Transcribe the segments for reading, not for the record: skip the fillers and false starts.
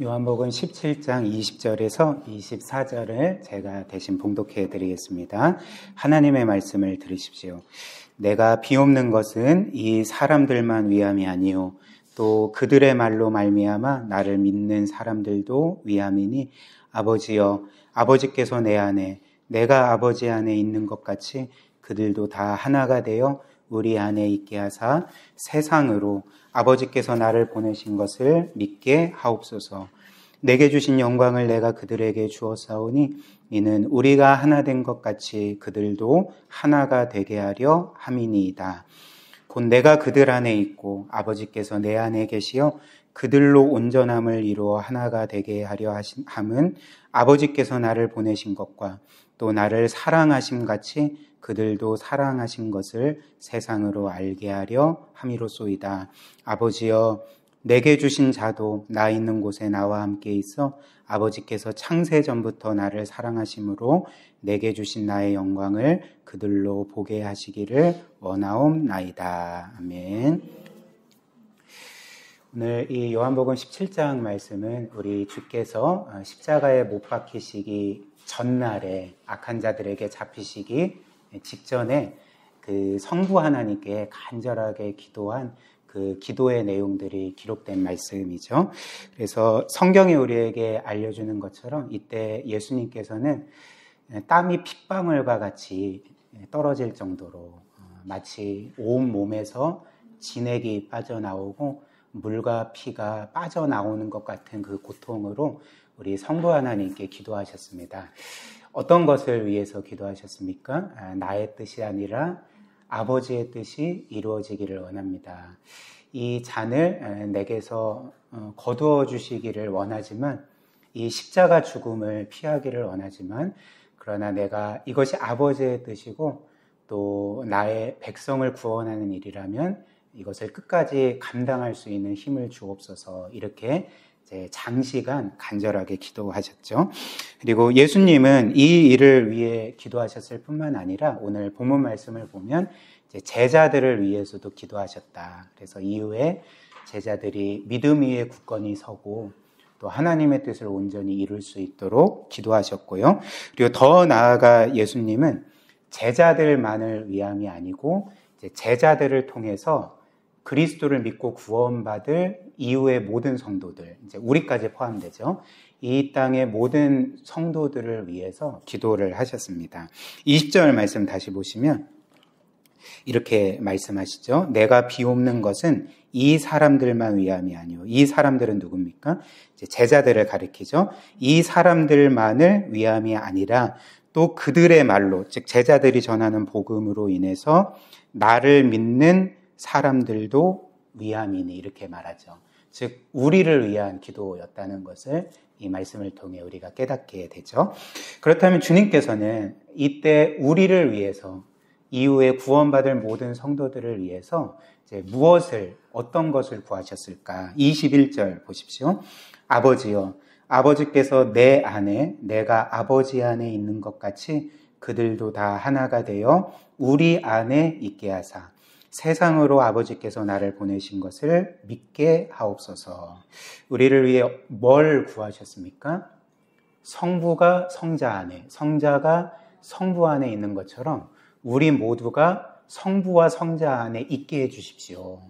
요한복음 17장 20절에서 24절을 제가 대신 봉독해 드리겠습니다. 하나님의 말씀을 들으십시오. 내가 비옵는 것은 이 사람들만 위함이 아니요 또 그들의 말로 말미암아 나를 믿는 사람들도 위함이니 아버지여 아버지께서 내 안에 내가 아버지 안에 있는 것 같이 그들도 다 하나가 되어 우리 안에 있게 하사 세상으로 아버지께서 나를 보내신 것을 믿게 하옵소서. 내게 주신 영광을 내가 그들에게 주었사오니 이는 우리가 하나 된 것 같이 그들도 하나가 되게 하려 함이니이다. 곧 내가 그들 안에 있고 아버지께서 내 안에 계시어 그들로 온전함을 이루어 하나가 되게 하려 함은 아버지께서 나를 보내신 것과 또 나를 사랑하심 같이 그들도 사랑하신 것을 세상으로 알게 하려 함이로소이다. 아버지여 내게 주신 자도 나 있는 곳에 나와 함께 있어 아버지께서 창세 전부터 나를 사랑하심으로 내게 주신 나의 영광을 그들로 보게 하시기를 원하옵나이다. 아멘. 오늘 이 요한복음 17장 말씀은 우리 주께서 십자가에 못 박히시기 전날에 악한 자들에게 잡히시기 직전에 그 성부 하나님께 간절하게 기도한 그 기도의 내용들이 기록된 말씀이죠. 그래서 성경이 우리에게 알려주는 것처럼 이때 예수님께서는 땀이 핏방울과 같이 떨어질 정도로 마치 온 몸에서 진액이 빠져나오고 물과 피가 빠져나오는 것 같은 그 고통으로 우리 성부 하나님께 기도하셨습니다. 어떤 것을 위해서 기도하셨습니까? 나의 뜻이 아니라 아버지의 뜻이 이루어지기를 원합니다. 이 잔을 내게서 거두어 주시기를 원하지만 이 십자가 죽음을 피하기를 원하지만 그러나 내가 이것이 아버지의 뜻이고 또 나의 백성을 구원하는 일이라면 이것을 끝까지 감당할 수 있는 힘을 주옵소서 이렇게 장시간 간절하게 기도하셨죠. 그리고 예수님은 이 일을 위해 기도하셨을 뿐만 아니라 오늘 본문 말씀을 보면 제자들을 위해서도 기도하셨다. 그래서 이후에 제자들이 믿음 위에 굳건히 서고 또 하나님의 뜻을 온전히 이룰 수 있도록 기도하셨고요. 그리고 더 나아가 예수님은 제자들만을 위함이 아니고 제자들을 통해서 그리스도를 믿고 구원받을 이후의 모든 성도들, 이제 우리까지 포함되죠. 이 땅의 모든 성도들을 위해서 기도를 하셨습니다. 20절 말씀 다시 보시면 이렇게 말씀하시죠. 내가 비옵는 것은 이 사람들만 위함이 아니오. 이 사람들은 누굽니까? 이제 제자들을 가리키죠. 이 사람들만을 위함이 아니라 또 그들의 말로, 즉 제자들이 전하는 복음으로 인해서 나를 믿는 사람들도 위함이니 이렇게 말하죠. 즉 우리를 위한 기도였다는 것을 이 말씀을 통해 우리가 깨닫게 되죠. 그렇다면 주님께서는 이때 우리를 위해서 이후에 구원받을 모든 성도들을 위해서 이제 어떤 것을 구하셨을까? 21절 보십시오. 아버지여 아버지께서 내 안에 내가 아버지 안에 있는 것 같이 그들도 다 하나가 되어 우리 안에 있게 하사 세상으로 아버지께서 나를 보내신 것을 믿게 하옵소서. 우리를 위해 뭘 구하셨습니까? 성부가 성자 안에, 성자가 성부 안에 있는 것처럼 우리 모두가 성부와 성자 안에 있게 해주십시오.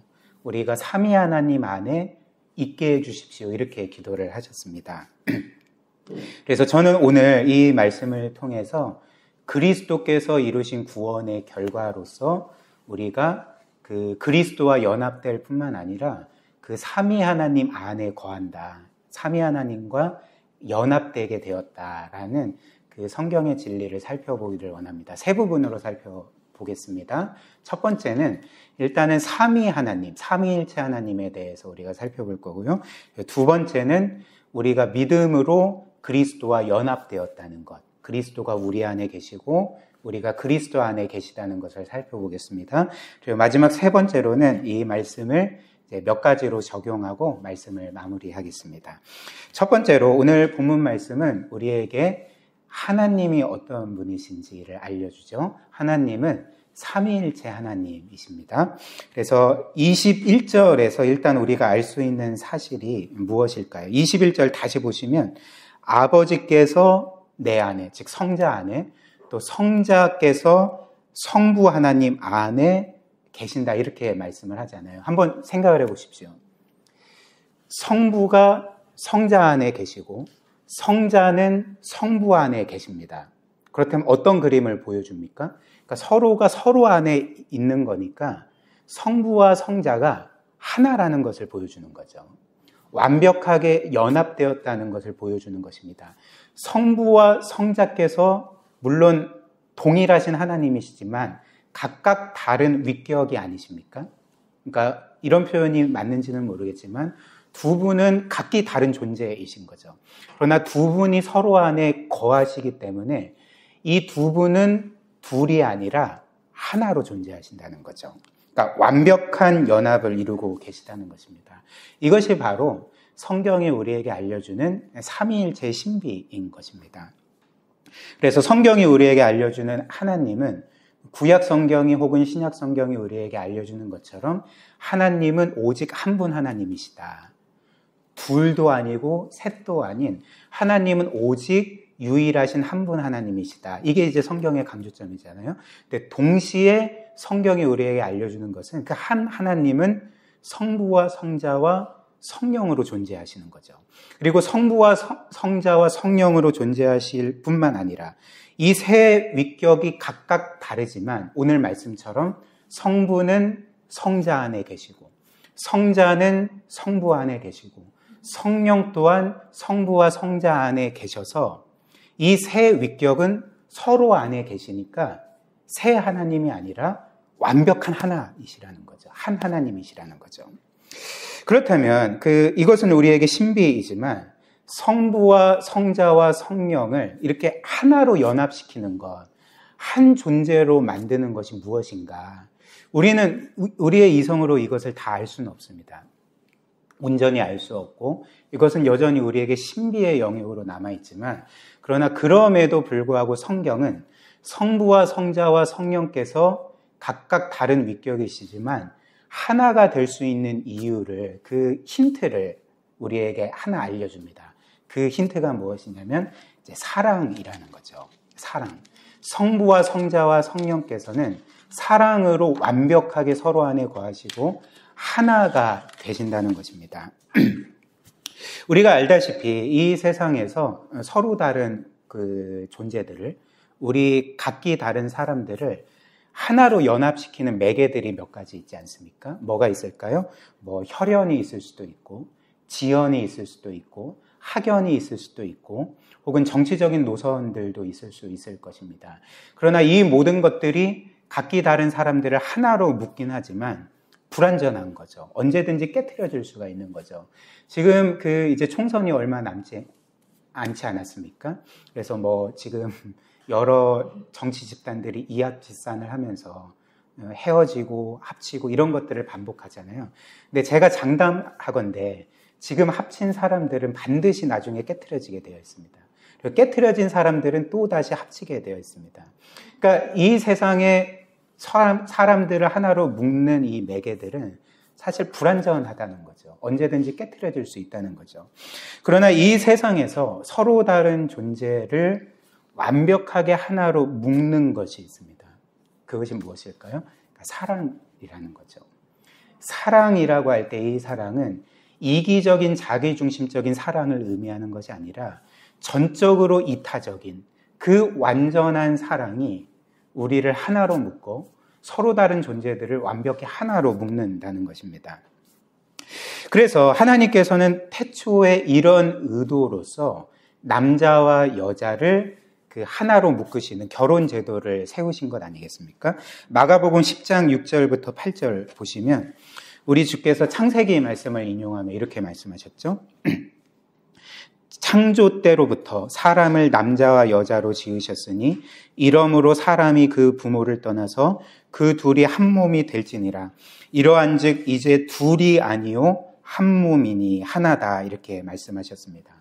우리가 삼위 하나님 안에 있게 해주십시오. 이렇게 기도를 하셨습니다. 그래서 저는 오늘 이 말씀을 통해서 그리스도께서 이루신 구원의 결과로서 우리가 그 그리스도와 연합될 뿐만 아니라 그 삼위 하나님 안에 거한다. 삼위 하나님과 연합되게 되었다라는 그 성경의 진리를 살펴보기를 원합니다. 세 부분으로 살펴보겠습니다. 첫 번째는 일단은 삼위 하나님, 삼위일체 하나님에 대해서 우리가 살펴볼 거고요. 두 번째는 우리가 믿음으로 그리스도와 연합되었다는 것. 그리스도가 우리 안에 계시고 우리가 그리스도 안에 계시다는 것을 살펴보겠습니다. 그리고 마지막 세 번째로는 이 말씀을 몇 가지로 적용하고 말씀을 마무리하겠습니다. 첫 번째로 오늘 본문 말씀은 우리에게 하나님이 어떤 분이신지를 알려주죠. 하나님은 삼위일체 하나님이십니다. 그래서 21절에서 일단 우리가 알 수 있는 사실이 무엇일까요? 21절 다시 보시면 아버지께서 내 안에, 즉 성자 안에, 또 성자께서 성부 하나님 안에 계신다, 이렇게 말씀을 하잖아요. 한번 생각을 해보십시오. 성부가 성자 안에 계시고 성자는 성부 안에 계십니다. 그렇다면 어떤 그림을 보여줍니까? 그러니까 서로가 서로 안에 있는 거니까 성부와 성자가 하나라는 것을 보여주는 거죠. 완벽하게 연합되었다는 것을 보여주는 것입니다. 성부와 성자께서 물론 동일하신 하나님이시지만 각각 다른 위격이 아니십니까? 그러니까 이런 표현이 맞는지는 모르겠지만 두 분은 각기 다른 존재이신 거죠. 그러나 두 분이 서로 안에 거하시기 때문에 이 두 분은 둘이 아니라 하나로 존재하신다는 거죠. 그러니까 완벽한 연합을 이루고 계시다는 것입니다. 이것이 바로 성경이 우리에게 알려주는 삼위일체의 신비인 것입니다. 그래서 성경이 우리에게 알려주는 하나님은 구약 성경이 혹은 신약 성경이 우리에게 알려주는 것처럼 하나님은 오직 한 분 하나님이시다. 둘도 아니고 셋도 아닌 하나님은 오직 유일하신 한 분 하나님이시다. 이게 이제 성경의 강조점이잖아요. 근데 동시에 성경이 우리에게 알려주는 것은 그 한 하나님은 성부와 성자와 성령으로 존재하시는 거죠. 그리고 성부와 성자와 성령으로 존재하실 뿐만 아니라 이 세 위격이 각각 다르지만 오늘 말씀처럼 성부는 성자 안에 계시고 성자는 성부 안에 계시고 성령 또한 성부와 성자 안에 계셔서 이 세 위격은 서로 안에 계시니까 세 하나님이 아니라 완벽한 하나이시라는 거죠. 한 하나님이시라는 거죠. 그렇다면 이것은 우리에게 신비이지만 성부와 성자와 성령을 이렇게 하나로 연합시키는 것, 한 존재로 만드는 것이 무엇인가? 우리는 우리의 이성으로 이것을 다 알 수는 없습니다. 온전히 알 수 없고 이것은 여전히 우리에게 신비의 영역으로 남아있지만 그러나 그럼에도 불구하고 성경은 성부와 성자와 성령께서 각각 다른 위격이시지만 하나가 될 수 있는 이유를, 그 힌트를 우리에게 하나 알려줍니다. 그 힌트가 무엇이냐면 이제 사랑이라는 거죠. 사랑. 성부와 성자와 성령께서는 사랑으로 완벽하게 서로 안에 거하시고 하나가 되신다는 것입니다. 우리가 알다시피 이 세상에서 서로 다른 그 존재들을, 우리 각기 다른 사람들을 하나로 연합시키는 매개들이 몇 가지 있지 않습니까? 뭐가 있을까요? 혈연이 있을 수도 있고, 지연이 있을 수도 있고, 학연이 있을 수도 있고, 혹은 정치적인 노선들도 있을 수 있을 것입니다. 그러나 이 모든 것들이 각기 다른 사람들을 하나로 묶긴 하지만 불완전한 거죠. 언제든지 깨트려질 수가 있는 거죠. 지금 이제 총선이 얼마 남지 않지 않았습니까? 그래서 지금 여러 정치 집단들이 이합집산을 하면서 헤어지고 합치고 이런 것들을 반복하잖아요. 근데 제가 장담하건대 지금 합친 사람들은 반드시 나중에 깨트려지게 되어 있습니다. 그리고 깨트려진 사람들은 또 다시 합치게 되어 있습니다. 그러니까 이 세상에 사람들을 하나로 묶는 이 매개들은 사실 불완전하다는 거죠. 언제든지 깨트려질 수 있다는 거죠. 그러나 이 세상에서 서로 다른 존재를 완벽하게 하나로 묶는 것이 있습니다. 그것이 무엇일까요? 그러니까 사랑이라는 거죠. 사랑이라고 할 때 이 사랑은 이기적인 자기중심적인 사랑을 의미하는 것이 아니라 전적으로 이타적인 그 완전한 사랑이 우리를 하나로 묶고 서로 다른 존재들을 완벽히 하나로 묶는다는 것입니다. 그래서 하나님께서는 태초에 이런 의도로서 남자와 여자를 하나로 묶으시는 결혼 제도를 세우신 것 아니겠습니까? 마가복음 10장 6절부터 8절 보시면 우리 주께서 창세기 말씀을 인용하며 이렇게 말씀하셨죠. 창조 때로부터 사람을 남자와 여자로 지으셨으니 이러므로 사람이 그 부모를 떠나서 그 둘이 한 몸이 될지니라. 이러한즉 이제 둘이 아니요 한 몸이니 하나다, 이렇게 말씀하셨습니다.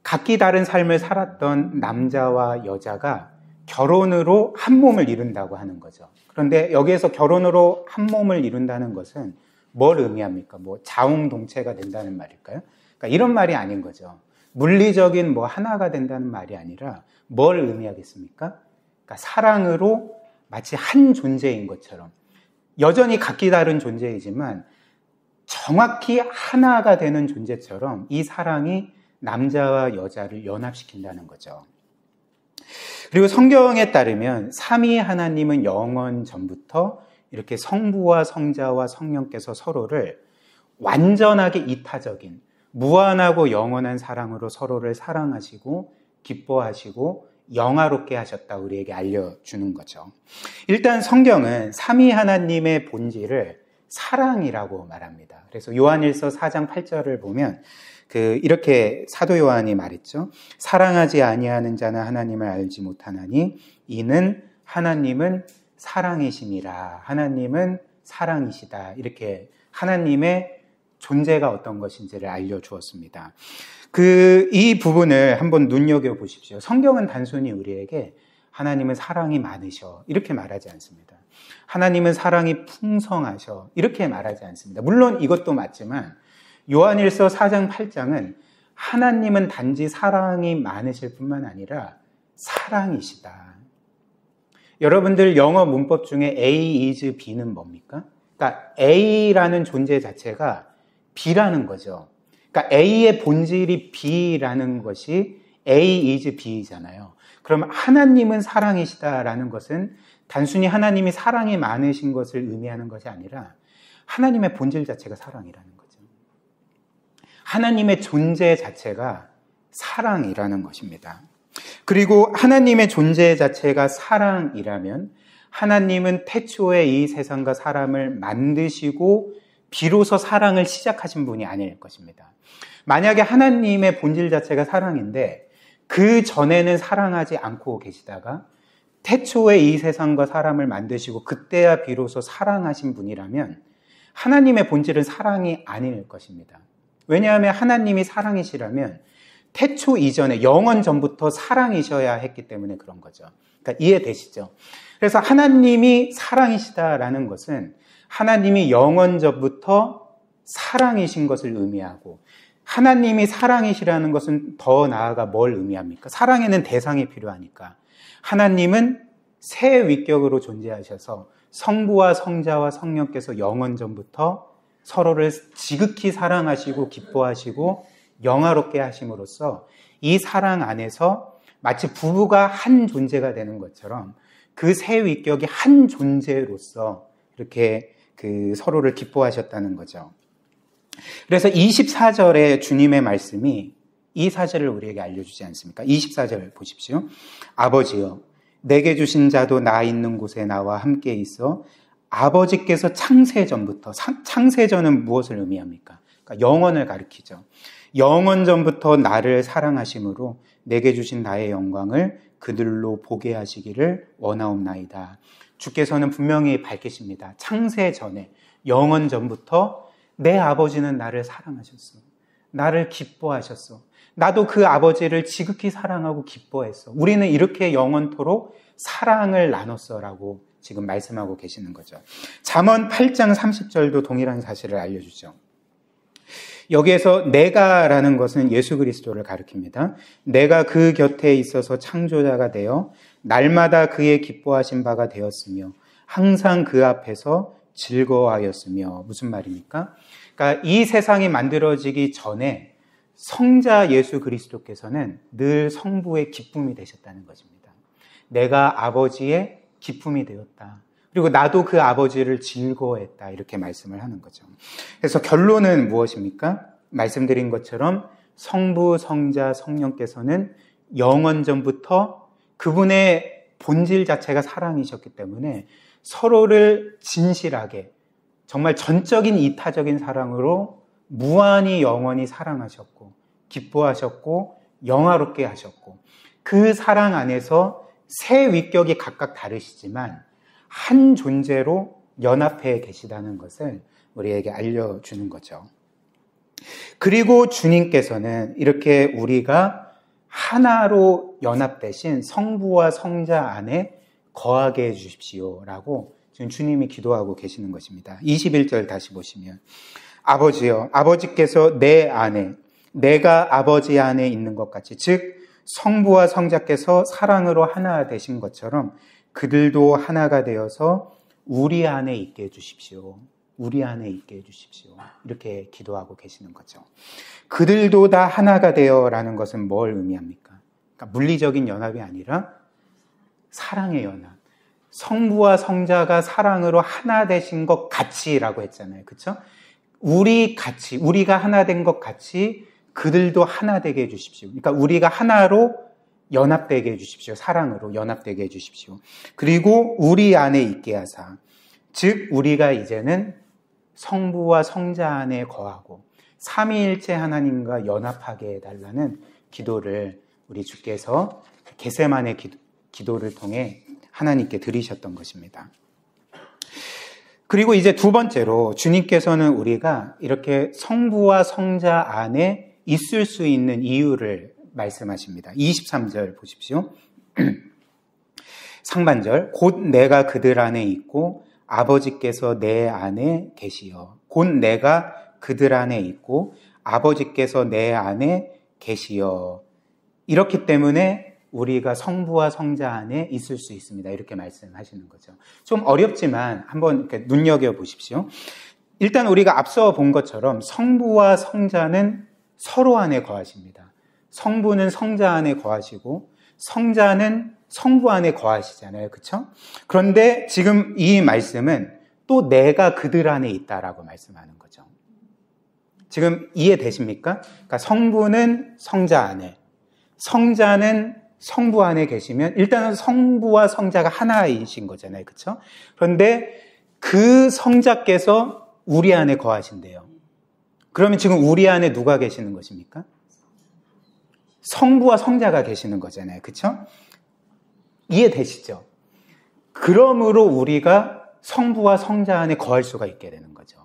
각기 다른 삶을 살았던 남자와 여자가 결혼으로 한 몸을 이룬다고 하는 거죠. 그런데 여기에서 결혼으로 한 몸을 이룬다는 것은 뭘 의미합니까? 뭐 자웅동체가 된다는 말일까요? 그러니까 이런 말이 아닌 거죠. 물리적인 뭐 하나가 된다는 말이 아니라 뭘 의미하겠습니까? 그러니까 사랑으로 마치 한 존재인 것처럼 여전히 각기 다른 존재이지만 정확히 하나가 되는 존재처럼 이 사랑이 남자와 여자를 연합시킨다는 거죠. 그리고 성경에 따르면 삼위 하나님은 영원 전부터 이렇게 성부와 성자와 성령께서 서로를 완전하게 이타적인 무한하고 영원한 사랑으로 서로를 사랑하시고 기뻐하시고 영화롭게 하셨다 우리에게 알려주는 거죠. 일단 성경은 삼위 하나님의 본질을 사랑이라고 말합니다. 그래서 요한일서 4장 8절을 보면 이렇게 사도 요한이 말했죠. 사랑하지 아니하는 자는 하나님을 알지 못하나니 이는 하나님은 사랑이심이라. 하나님은 사랑이시다. 이렇게 하나님의 존재가 어떤 것인지를 알려주었습니다. 이 부분을 한번 눈여겨보십시오. 성경은 단순히 우리에게 하나님은 사랑이 많으셔 이렇게 말하지 않습니다. 하나님은 사랑이 풍성하셔 이렇게 말하지 않습니다. 물론 이것도 맞지만 요한일서 4장 8장은 하나님은 단지 사랑이 많으실 뿐만 아니라 사랑이시다. 여러분들 영어 문법 중에 A is B는 뭡니까? 그러니까 A라는 존재 자체가 B라는 거죠. 그러니까 A의 본질이 B라는 것이 A is B잖아요. 그럼 하나님은 사랑이시다라는 것은 단순히 하나님이 사랑이 많으신 것을 의미하는 것이 아니라 하나님의 본질 자체가 사랑이라는 거죠. 하나님의 존재 자체가 사랑이라는 것입니다. 그리고 하나님의 존재 자체가 사랑이라면 하나님은 태초에 이 세상과 사람을 만드시고 비로소 사랑을 시작하신 분이 아닐 것입니다. 만약에 하나님의 본질 자체가 사랑인데 그 전에는 사랑하지 않고 계시다가 태초에 이 세상과 사람을 만드시고 그때야 비로소 사랑하신 분이라면 하나님의 본질은 사랑이 아닐 것입니다. 왜냐하면 하나님이 사랑이시라면 태초 이전에 영원 전부터 사랑이셔야 했기 때문에 그런 거죠. 그러니까 이해되시죠? 그래서 하나님이 사랑이시다라는 것은 하나님이 영원 전부터 사랑이신 것을 의미하고 하나님이 사랑이시라는 것은 더 나아가 뭘 의미합니까? 사랑에는 대상이 필요하니까 하나님은 새 위격으로 존재하셔서 성부와 성자와 성령께서 영원 전부터 서로를 지극히 사랑하시고 기뻐하시고 영화롭게 하심으로써 이 사랑 안에서 마치 부부가 한 존재가 되는 것처럼 그 새 위격이 한 존재로서 이렇게 서로를 기뻐하셨다는 거죠. 그래서 24절에 주님의 말씀이 이 사실을 우리에게 알려주지 않습니까? 24절 보십시오. 아버지여 내게 주신 자도 나 있는 곳에 나와 함께 있어 아버지께서 창세전부터, 창세전은 무엇을 의미합니까? 그러니까 영원을 가리키죠. 영원 전부터 나를 사랑하심으로 내게 주신 나의 영광을 그들로 보게 하시기를 원하옵나이다. 주께서는 분명히 밝히십니다. 창세 전에 영원 전부터 내 아버지는 나를 사랑하셨어. 나를 기뻐하셨어. 나도 그 아버지를 지극히 사랑하고 기뻐했어. 우리는 이렇게 영원토록 사랑을 나눴어라고 지금 말씀하고 계시는 거죠. 잠언 8장 30절도 동일한 사실을 알려주죠. 여기에서 내가라는 것은 예수 그리스도를 가리킵니다. 내가 그 곁에 있어서 창조자가 되어 날마다 그의 기뻐하신 바가 되었으며 항상 그 앞에서 즐거워하였으며 무슨 말입니까? 그러니까 이 세상이 만들어지기 전에 성자 예수 그리스도께서는 늘 성부의 기쁨이 되셨다는 것입니다. 내가 아버지의 기쁨이 되었다. 그리고 나도 그 아버지를 즐거워했다. 이렇게 말씀을 하는 거죠. 그래서 결론은 무엇입니까? 말씀드린 것처럼 성부, 성자, 성령께서는 영원 전부터 그분의 본질 자체가 사랑이셨기 때문에 서로를 진실하게 정말 전적인 이타적인 사랑으로 무한히 영원히 사랑하셨고 기뻐하셨고 영화롭게 하셨고 그 사랑 안에서 새 위격이 각각 다르시지만 한 존재로 연합해 계시다는 것을 우리에게 알려주는 거죠. 그리고 주님께서는 이렇게 우리가 하나로 연합되신 성부와 성자 안에 거하게 해주십시오라고 지금 주님이 기도하고 계시는 것입니다. 21절 다시 보시면 아버지여, 아버지께서 내 안에, 내가 아버지 안에 있는 것 같이, 즉 성부와 성자께서 사랑으로 하나 되신 것처럼 그들도 하나가 되어서 우리 안에 있게 해주십시오. 우리 안에 있게 해주십시오. 이렇게 기도하고 계시는 거죠. 그들도 다 하나가 되어라는 것은 뭘 의미합니까? 그러니까 물리적인 연합이 아니라 사랑의 연합. 성부와 성자가 사랑으로 하나 되신 것 같이라고 했잖아요. 그렇죠? 우리가 하나 된 것 같이 그들도 하나 되게 해주십시오. 그러니까 우리가 하나로 연합되게 해주십시오. 사랑으로 연합되게 해주십시오. 그리고 우리 안에 있게 하사, 즉 우리가 이제는 성부와 성자 안에 거하고 삼위일체 하나님과 연합하게 해달라는 기도를 우리 주께서 겟세마네 기도를 통해 하나님께 드리셨던 것입니다. 그리고 이제 두 번째로 주님께서는 우리가 이렇게 성부와 성자 안에 있을 수 있는 이유를 말씀하십니다. 23절 보십시오. 상반절, 곧 내가 그들 안에 있고 아버지께서 내 안에 계시어. 곧 내가 그들 안에 있고 아버지께서 내 안에 계시어. 이렇기 때문에 우리가 성부와 성자 안에 있을 수 있습니다. 이렇게 말씀하시는 거죠. 좀 어렵지만 한번 이렇게 눈여겨보십시오. 일단 우리가 앞서 본 것처럼 성부와 성자는 서로 안에 거하십니다. 성부는 성자 안에 거하시고 성자는 성부 안에 거하시잖아요. 그렇죠? 그런데 지금 이 말씀은 또 내가 그들 안에 있다라고 말씀하는 거죠. 지금 이해되십니까? 그러니까 성부는 성자 안에, 성자는 성부 안에 계시면 일단은 성부와 성자가 하나이신 거잖아요. 그렇죠? 그런데 그 성자께서 우리 안에 거하신대요. 그러면 지금 우리 안에 누가 계시는 것입니까? 성부와 성자가 계시는 거잖아요. 그렇죠? 이해되시죠? 그러므로 우리가 성부와 성자 안에 거할 수가 있게 되는 거죠.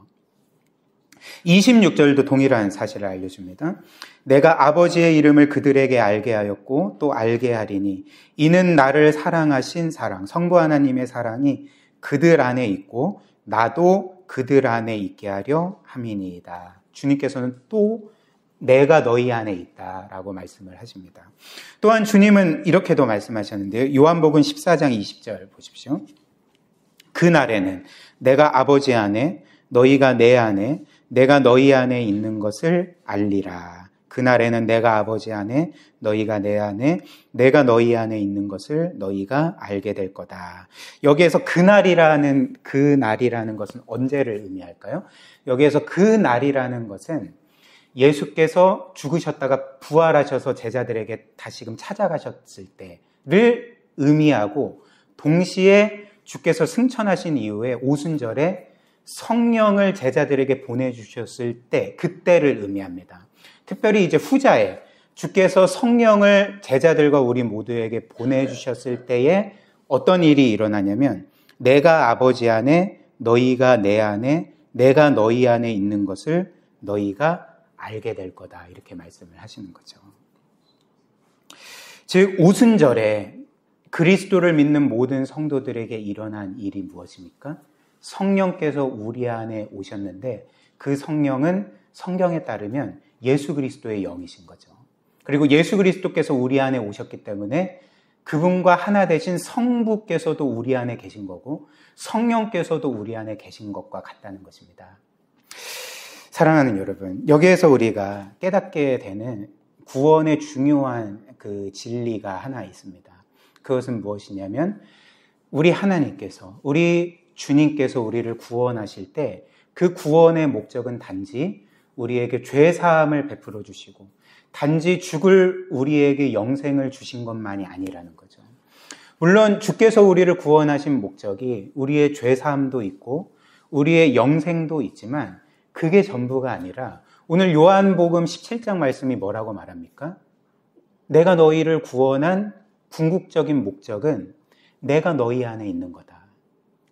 26절도 동일한 사실을 알려줍니다. 내가 아버지의 이름을 그들에게 알게 하였고 또 알게 하리니 이는 나를 사랑하신 사랑, 성부 하나님의 사랑이 그들 안에 있고 나도 그들 안에 있게 하려 함이니이다. 주님께서는 또 내가 너희 안에 있다라고 말씀을 하십니다. 또한 주님은 이렇게도 말씀하셨는데요. 요한복음 14장 20절 보십시오. 그날에는 내가 아버지 안에 너희가 내 안에 내가 너희 안에 있는 것을 알리라. 그날에는 내가 아버지 안에 너희가 내 안에 내가 너희 안에 있는 것을 너희가 알게 될 거다. 여기에서 그날이라는 것은 언제를 의미할까요? 여기에서 그날이라는 것은 예수께서 죽으셨다가 부활하셔서 제자들에게 다시금 찾아가셨을 때를 의미하고 동시에 주께서 승천하신 이후에 오순절에 성령을 제자들에게 보내주셨을 때 그때를 의미합니다. 특별히 이제 후자에 주께서 성령을 제자들과 우리 모두에게 보내주셨을 때에 어떤 일이 일어나냐면 내가 아버지 안에 너희가 내 안에 내가 너희 안에 있는 것을 너희가 알게 될 거다. 이렇게 말씀을 하시는 거죠. 즉 오순절에 그리스도를 믿는 모든 성도들에게 일어난 일이 무엇입니까? 성령께서 우리 안에 오셨는데 그 성령은 성경에 따르면 예수 그리스도의 영이신 거죠. 그리고 예수 그리스도께서 우리 안에 오셨기 때문에 그분과 하나 되신 성부께서도 우리 안에 계신 거고 성령께서도 우리 안에 계신 것과 같다는 것입니다. 사랑하는 여러분, 여기에서 우리가 깨닫게 되는 구원의 중요한 그 진리가 하나 있습니다. 그것은 무엇이냐면 우리 하나님께서, 우리 주님께서 우리를 구원하실 때 그 구원의 목적은 단지 우리에게 죄 사함을 베풀어 주시고 단지 죽을 우리에게 영생을 주신 것만이 아니라는 거죠. 물론 주께서 우리를 구원하신 목적이 우리의 죄 사함도 있고 우리의 영생도 있지만 그게 전부가 아니라 오늘 요한복음 17장 말씀이 뭐라고 말합니까? 내가 너희를 구원한 궁극적인 목적은 내가 너희 안에 있는 거다.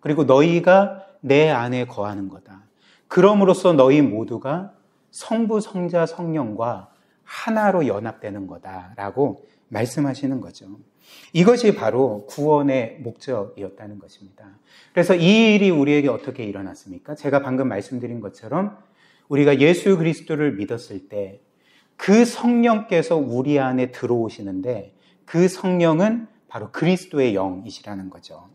그리고 너희가 내 안에 거하는 거다. 그럼으로써 너희 모두가 성부, 성자, 성령과 하나로 연합되는 거다라고 말씀하시는 거죠. 이것이 바로 구원의 목적이었다는 것입니다. 그래서 이 일이 우리에게 어떻게 일어났습니까? 제가 방금 말씀드린 것처럼 우리가 예수 그리스도를 믿었을 때 그 성령께서 우리 안에 들어오시는데 그 성령은 바로 그리스도의 영이시라는 거죠.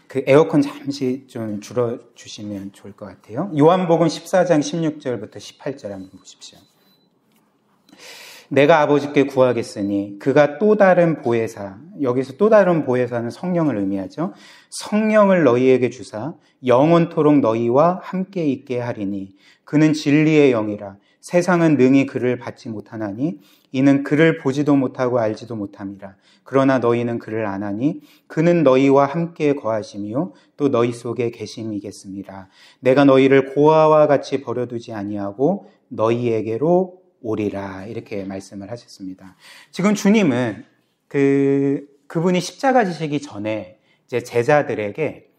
그 에어컨 잠시 좀 줄여주시면 좋을 것 같아요. 요한복음 14장 16절부터 18절 한번 보십시오. 내가 아버지께 구하겠으니 그가 또 다른 보혜사, 여기서 또 다른 보혜사는 성령을 의미하죠. 성령을 너희에게 주사 영원토록 너희와 함께 있게 하리니 그는 진리의 영이라. 세상은 능히 그를 받지 못하나니 이는 그를 보지도 못하고 알지도 못함이라. 그러나 너희는 그를 아나니 그는 너희와 함께 거하시며 또 너희 속에 계심이겠습니다. 내가 너희를 고아와 같이 버려두지 아니하고 너희에게로 오리라. 이렇게 말씀을 하셨습니다. 지금 주님은 그분이 십자가 지시기 전에 이제 제자들에게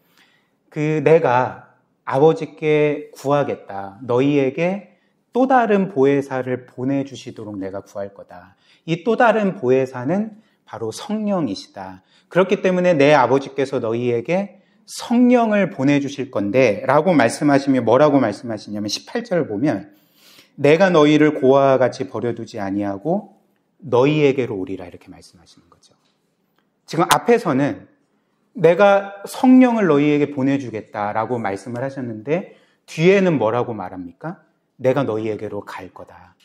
내가 아버지께 구하겠다. 너희에게 또 다른 보혜사를 보내주시도록 내가 구할 거다. 이 또 다른 보혜사는 바로 성령이시다. 그렇기 때문에 내 아버지께서 너희에게 성령을 보내주실 건데 라고 말씀하시며 뭐라고 말씀하시냐면 18절을 보면 내가 너희를 고아와 같이 버려두지 아니하고 너희에게로 오리라 이렇게 말씀하시는 거죠. 지금 앞에서는 내가 성령을 너희에게 보내주겠다라고 말씀을 하셨는데 뒤에는 뭐라고 말합니까? 내가 너희에게로 갈 거다.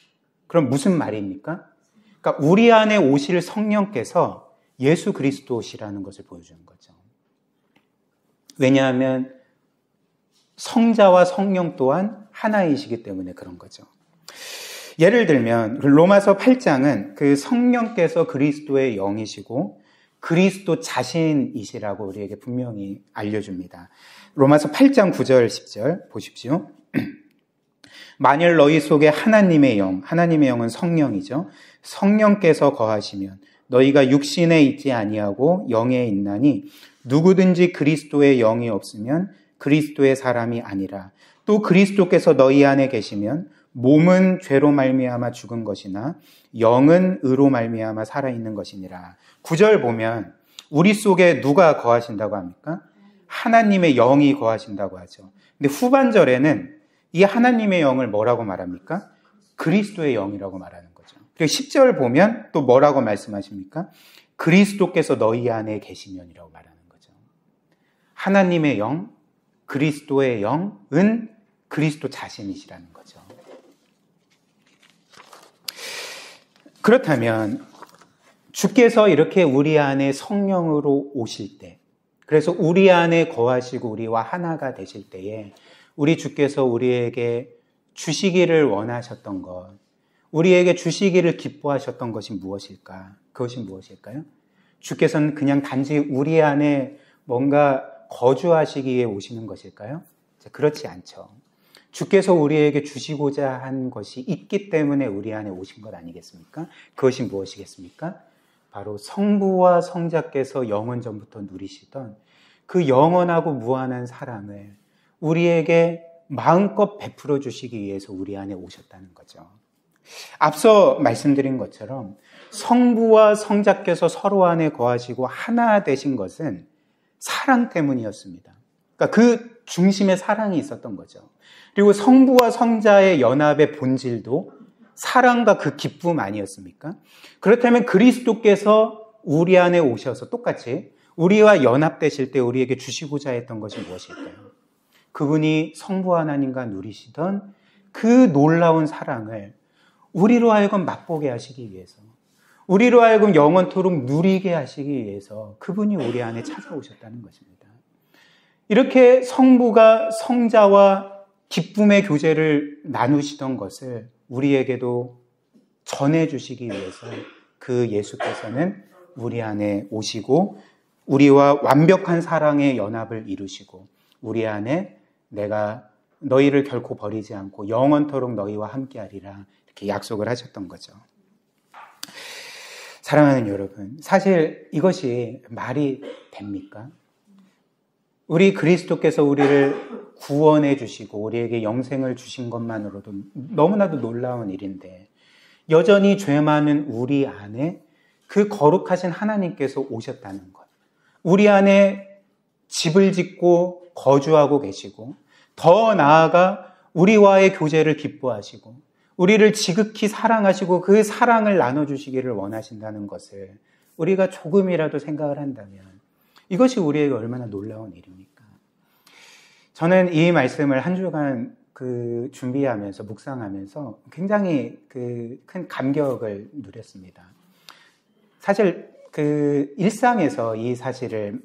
그럼 무슨 말입니까? 그러니까 우리 안에 오실 성령께서 예수 그리스도시라는 것을 보여주는 거죠. 왜냐하면 성자와 성령 또한 하나이시기 때문에 그런 거죠. 예를 들면 로마서 8장은 그 성령께서 그리스도의 영이시고 그리스도 자신이시라고 우리에게 분명히 알려줍니다. 로마서 8장 9절 10절 보십시오. 만일 너희 속에 하나님의 영은 성령이죠. 성령께서 거하시면 너희가 육신에 있지 아니하고 영에 있나니 누구든지 그리스도의 영이 없으면 그리스도의 사람이 아니라. 또 그리스도께서 너희 안에 계시면 몸은 죄로 말미암아 죽은 것이나 영은 의로 말미암아 살아있는 것이니라. 9절 보면 우리 속에 누가 거하신다고 합니까? 하나님의 영이 거하신다고 하죠. 근데 후반절에는 이 하나님의 영을 뭐라고 말합니까? 그리스도의 영이라고 말하는 거죠. 그리고 10절 보면 또 뭐라고 말씀하십니까? 그리스도께서 너희 안에 계시면이라고 말하는 거죠. 하나님의 영, 그리스도의 영은 그리스도 자신이시라는 거죠. 그렇다면 주께서 이렇게 우리 안에 성령으로 오실 때, 그래서 우리 안에 거하시고 우리와 하나가 되실 때에 우리 주께서 우리에게 주시기를 원하셨던 것, 우리에게 주시기를 기뻐하셨던 것이 무엇일까? 그것이 무엇일까요? 주께서는 그냥 단지 우리 안에 뭔가 거주하시기 위해 오시는 것일까요? 그렇지 않죠. 주께서 우리에게 주시고자 한 것이 있기 때문에 우리 안에 오신 것 아니겠습니까? 그것이 무엇이겠습니까? 바로 성부와 성자께서 영원 전부터 누리시던 그 영원하고 무한한 사랑을 우리에게 마음껏 베풀어 주시기 위해서 우리 안에 오셨다는 거죠. 앞서 말씀드린 것처럼 성부와 성자께서 서로 안에 거하시고 하나 되신 것은 사랑 때문이었습니다. 그러니까 그 중심에 사랑이 있었던 거죠. 그리고 성부와 성자의 연합의 본질도 사랑과 그 기쁨 아니었습니까? 그렇다면 그리스도께서 우리 안에 오셔서 똑같이 우리와 연합되실 때 우리에게 주시고자 했던 것이 무엇일까요? 그분이 성부 하나님과 누리시던 그 놀라운 사랑을 우리로 하여금 맛보게 하시기 위해서, 우리로 하여금 영원토록 누리게 하시기 위해서 그분이 우리 안에 찾아오셨다는 것입니다. 이렇게 성부가 성자와 기쁨의 교제를 나누시던 것을 우리에게도 전해주시기 위해서 그 예수께서는 우리 안에 오시고 우리와 완벽한 사랑의 연합을 이루시고 우리 안에 내가 너희를 결코 버리지 않고 영원토록 너희와 함께하리라 이렇게 약속을 하셨던 거죠. 사랑하는 여러분, 사실 이것이 말이 됩니까? 우리 그리스도께서 우리를 구원해 주시고 우리에게 영생을 주신 것만으로도 너무나도 놀라운 일인데 여전히 죄 많은 우리 안에 그 거룩하신 하나님께서 오셨다는 것. 우리 안에 집을 짓고 거주하고 계시고 더 나아가 우리와의 교제를 기뻐하시고 우리를 지극히 사랑하시고 그 사랑을 나눠주시기를 원하신다는 것을 우리가 조금이라도 생각을 한다면 이것이 우리에게 얼마나 놀라운 일입니까? 저는 이 말씀을 한 주간 준비하면서 묵상하면서 굉장히 큰 감격을 누렸습니다. 사실 일상에서 이 사실을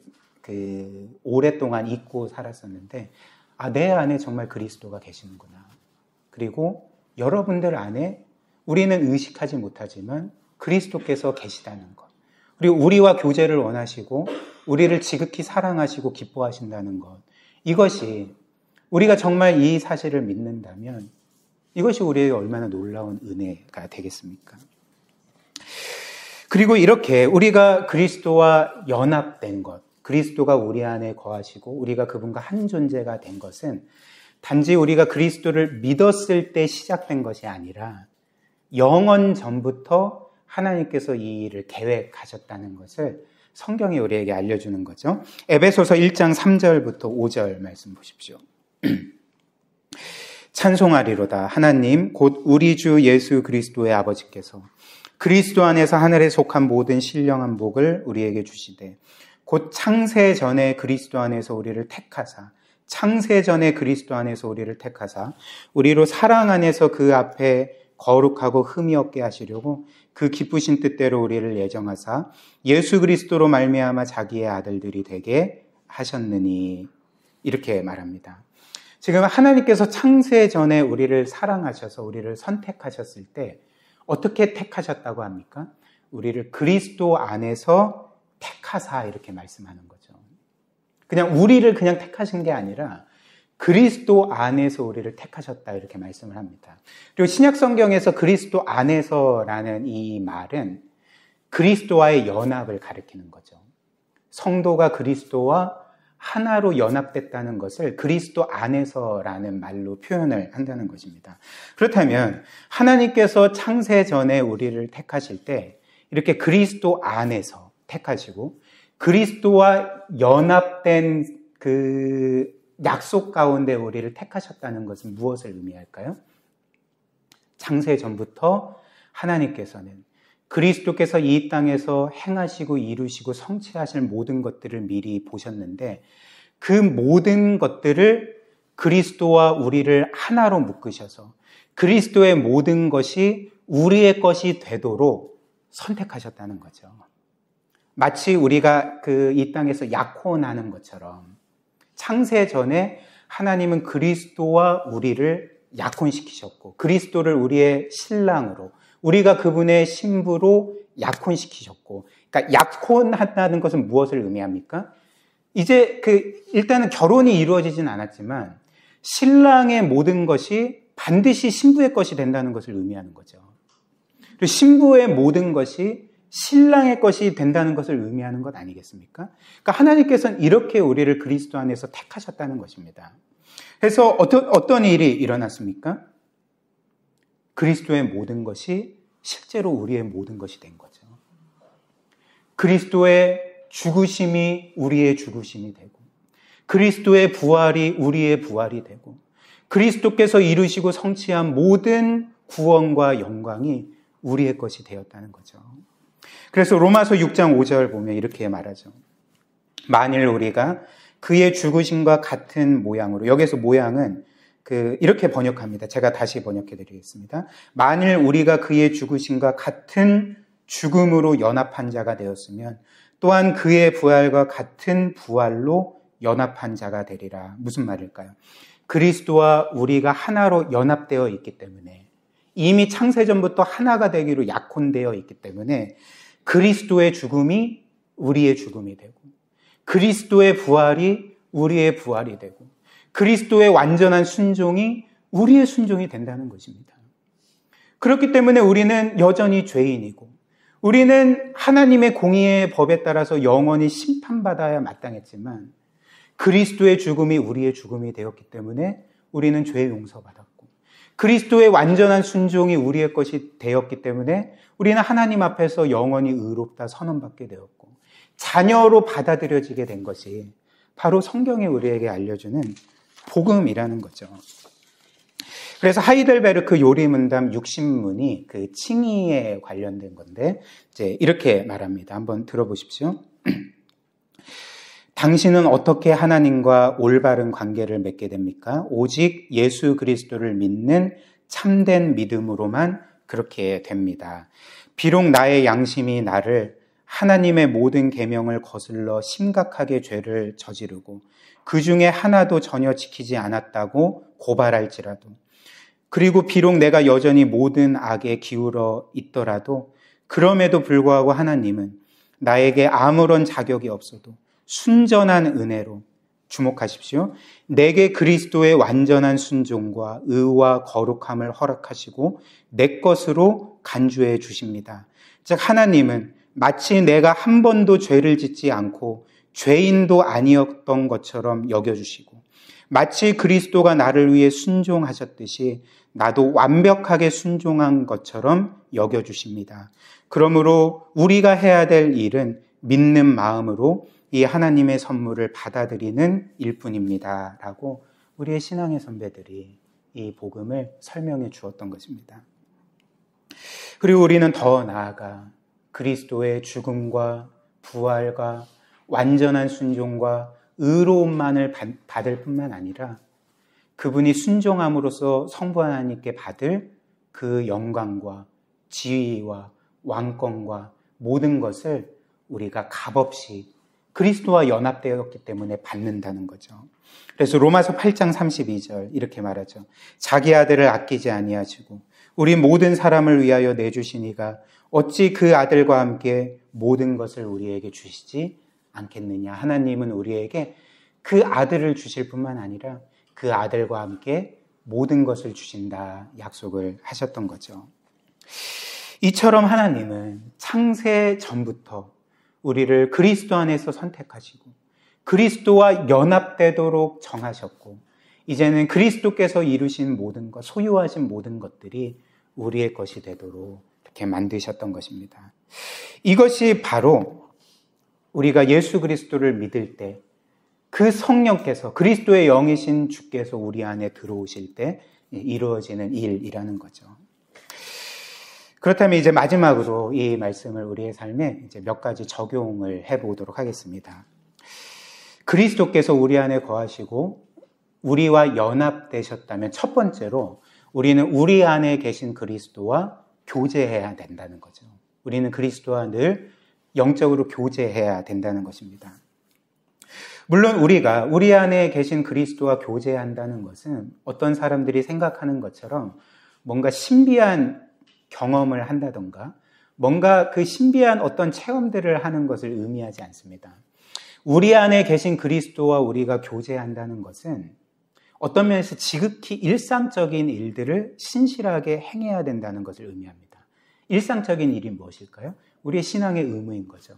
오랫동안 잊고 살았었는데 내 안에 정말 그리스도가 계시는구나. 그리고 여러분들 안에 우리는 의식하지 못하지만 그리스도께서 계시다는 것. 그리고 우리와 교제를 원하시고 우리를 지극히 사랑하시고 기뻐하신다는 것. 이것이 우리가 정말 이 사실을 믿는다면 이것이 우리에게 얼마나 놀라운 은혜가 되겠습니까? 그리고 이렇게 우리가 그리스도와 연합된 것, 그리스도가 우리 안에 거하시고 우리가 그분과 한 존재가 된 것은 단지 우리가 그리스도를 믿었을 때 시작된 것이 아니라 영원 전부터 하나님께서 이 일을 계획하셨다는 것을 성경이 우리에게 알려주는 거죠. 에베소서 1장 3절부터 5절 말씀 보십시오. 찬송하리로다. 하나님 곧 우리 주 예수 그리스도의 아버지께서 그리스도 안에서 하늘에 속한 모든 신령한 복을 우리에게 주시되 곧 창세 전에 그리스도 안에서 우리를 택하사 창세 전에 그리스도 안에서 우리를 택하사 우리로 사랑 안에서 그 앞에 거룩하고 흠이 없게 하시려고 그 기쁘신 뜻대로 우리를 예정하사 예수 그리스도로 말미암아 자기의 아들들이 되게 하셨느니 이렇게 말합니다. 지금 하나님께서 창세 전에 우리를 사랑하셔서 우리를 선택하셨을 때 어떻게 택하셨다고 합니까? 우리를 그리스도 안에서 택하사 이렇게 말씀하는 거죠. 그냥 우리를 그냥 택하신 게 아니라 그리스도 안에서 우리를 택하셨다 이렇게 말씀을 합니다. 그리고 신약 성경에서 그리스도 안에서라는 이 말은 그리스도와의 연합을 가리키는 거죠. 성도가 그리스도와 하나로 연합됐다는 것을 그리스도 안에서라는 말로 표현을 한다는 것입니다. 그렇다면 하나님께서 창세 전에 우리를 택하실 때 이렇게 그리스도 안에서 택하시고 그리스도와 연합된 그 약속 가운데 우리를 택하셨다는 것은 무엇을 의미할까요? 창세 전부터 하나님께서는 그리스도께서 이 땅에서 행하시고 이루시고 성취하실 모든 것들을 미리 보셨는데 그 모든 것들을 그리스도와 우리를 하나로 묶으셔서 그리스도의 모든 것이 우리의 것이 되도록 선택하셨다는 거죠. 마치 우리가 이 땅에서 약혼하는 것처럼 창세 전에 하나님은 그리스도와 우리를 약혼시키셨고 그리스도를 우리의 신랑으로 우리가 그분의 신부로 약혼시키셨고 그러니까 약혼한다는 것은 무엇을 의미합니까? 이제 일단은 결혼이 이루어지진 않았지만 신랑의 모든 것이 반드시 신부의 것이 된다는 것을 의미하는 거죠. 그리고 신부의 모든 것이 신랑의 것이 된다는 것을 의미하는 것 아니겠습니까? 그러니까 하나님께서는 이렇게 우리를 그리스도 안에서 택하셨다는 것입니다. 그래서 어떤 일이 일어났습니까? 그리스도의 모든 것이 실제로 우리의 모든 것이 된 거죠. 그리스도의 죽으심이 우리의 죽으심이 되고 그리스도의 부활이 우리의 부활이 되고 그리스도께서 이루시고 성취한 모든 구원과 영광이 우리의 것이 되었다는 거죠. 그래서 로마서 6장 5절 보면 이렇게 말하죠. 만일 우리가 그의 죽으심과 같은 모양으로, 여기서 모양은 이렇게 번역합니다. 제가 다시 번역해 드리겠습니다. 만일 우리가 그의 죽으심과 같은 죽음으로 연합한 자가 되었으면 또한 그의 부활과 같은 부활로 연합한 자가 되리라. 무슨 말일까요? 그리스도와 우리가 하나로 연합되어 있기 때문에 이미 창세전부터 하나가 되기로 약혼되어 있기 때문에 그리스도의 죽음이 우리의 죽음이 되고 그리스도의 부활이 우리의 부활이 되고 그리스도의 완전한 순종이 우리의 순종이 된다는 것입니다. 그렇기 때문에 우리는 여전히 죄인이고 우리는 하나님의 공의의 법에 따라서 영원히 심판받아야 마땅했지만 그리스도의 죽음이 우리의 죽음이 되었기 때문에 우리는 죄 용서받았고, 그리스도의 완전한 순종이 우리의 것이 되었기 때문에 우리는 하나님 앞에서 영원히 의롭다 선언받게 되었고, 자녀로 받아들여지게 된 것이 바로 성경이 우리에게 알려주는 복음이라는 거죠. 그래서 하이델베르크 요리문답 60문이 그 칭의에 관련된 건데, 이제 이렇게 말합니다. 한번 들어보십시오. 당신은 어떻게 하나님과 올바른 관계를 맺게 됩니까? 오직 예수 그리스도를 믿는 참된 믿음으로만 그렇게 됩니다. 비록 나의 양심이 나를 하나님의 모든 계명을 거슬러 심각하게 죄를 저지르고 그 중에 하나도 전혀 지키지 않았다고 고발할지라도, 그리고 비록 내가 여전히 모든 악에 기울어 있더라도, 그럼에도 불구하고 하나님은 나에게 아무런 자격이 없어도 순전한 은혜로, 주목하십시오, 내게 그리스도의 완전한 순종과 의와 거룩함을 허락하시고 내 것으로 간주해 주십니다. 즉 하나님은 마치 내가 한 번도 죄를 짓지 않고 죄인도 아니었던 것처럼 여겨주시고, 마치 그리스도가 나를 위해 순종하셨듯이 나도 완벽하게 순종한 것처럼 여겨주십니다. 그러므로 우리가 해야 될 일은 믿는 마음으로 이 하나님의 선물을 받아들이는 일뿐입니다. 라고 우리의 신앙의 선배들이 이 복음을 설명해 주었던 것입니다. 그리고 우리는 더 나아가 그리스도의 죽음과 부활과 완전한 순종과 의로움만을 받을 뿐만 아니라 그분이 순종함으로써 성부 하나님께 받을 그 영광과 지위와 왕권과 모든 것을 우리가 값없이 그리스도와 연합되었기 때문에 받는다는 거죠. 그래서 로마서 8장 32절 이렇게 말하죠. 자기 아들을 아끼지 아니하시고 우리 모든 사람을 위하여 내주시니가 어찌 그 아들과 함께 모든 것을 우리에게 주시지 않겠느냐. 하나님은 우리에게 그 아들을 주실 뿐만 아니라 그 아들과 함께 모든 것을 주신다 약속을 하셨던 거죠. 이처럼 하나님은 창세 전부터 우리를 그리스도 안에서 선택하시고 그리스도와 연합되도록 정하셨고, 이제는 그리스도께서 이루신 모든 것, 소유하신 모든 것들이 우리의 것이 되도록 이렇게 만드셨던 것입니다. 이것이 바로 우리가 예수 그리스도를 믿을 때 그 성령께서, 그리스도의 영이신 주께서 우리 안에 들어오실 때 이루어지는 일이라는 거죠. 그렇다면 이제 마지막으로 이 말씀을 우리의 삶에 이제 몇 가지 적용을 해보도록 하겠습니다. 그리스도께서 우리 안에 거하시고 우리와 연합되셨다면 첫 번째로 우리는 우리 안에 계신 그리스도와 교제해야 된다는 거죠. 우리는 그리스도와 늘 영적으로 교제해야 된다는 것입니다. 물론 우리가 우리 안에 계신 그리스도와 교제한다는 것은 어떤 사람들이 생각하는 것처럼 뭔가 신비한 경험을 한다던가 뭔가 그 신비한 어떤 체험들을 하는 것을 의미하지 않습니다. 우리 안에 계신 그리스도와 우리가 교제한다는 것은 어떤 면에서 지극히 일상적인 일들을 신실하게 행해야 된다는 것을 의미합니다. 일상적인 일이 무엇일까요? 우리의 신앙의 의무인 거죠.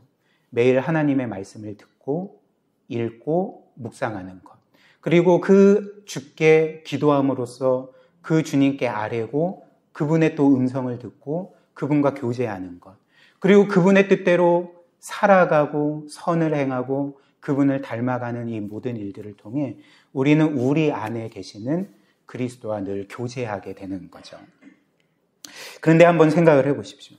매일 하나님의 말씀을 듣고 읽고 묵상하는 것, 그리고 그 주께 기도함으로써 그 주님께 아뢰고 그분의 또 음성을 듣고 그분과 교제하는 것, 그리고 그분의 뜻대로 살아가고 선을 행하고 그분을 닮아가는 이 모든 일들을 통해 우리는 우리 안에 계시는 그리스도와 늘 교제하게 되는 거죠. 그런데 한번 생각을 해보십시오.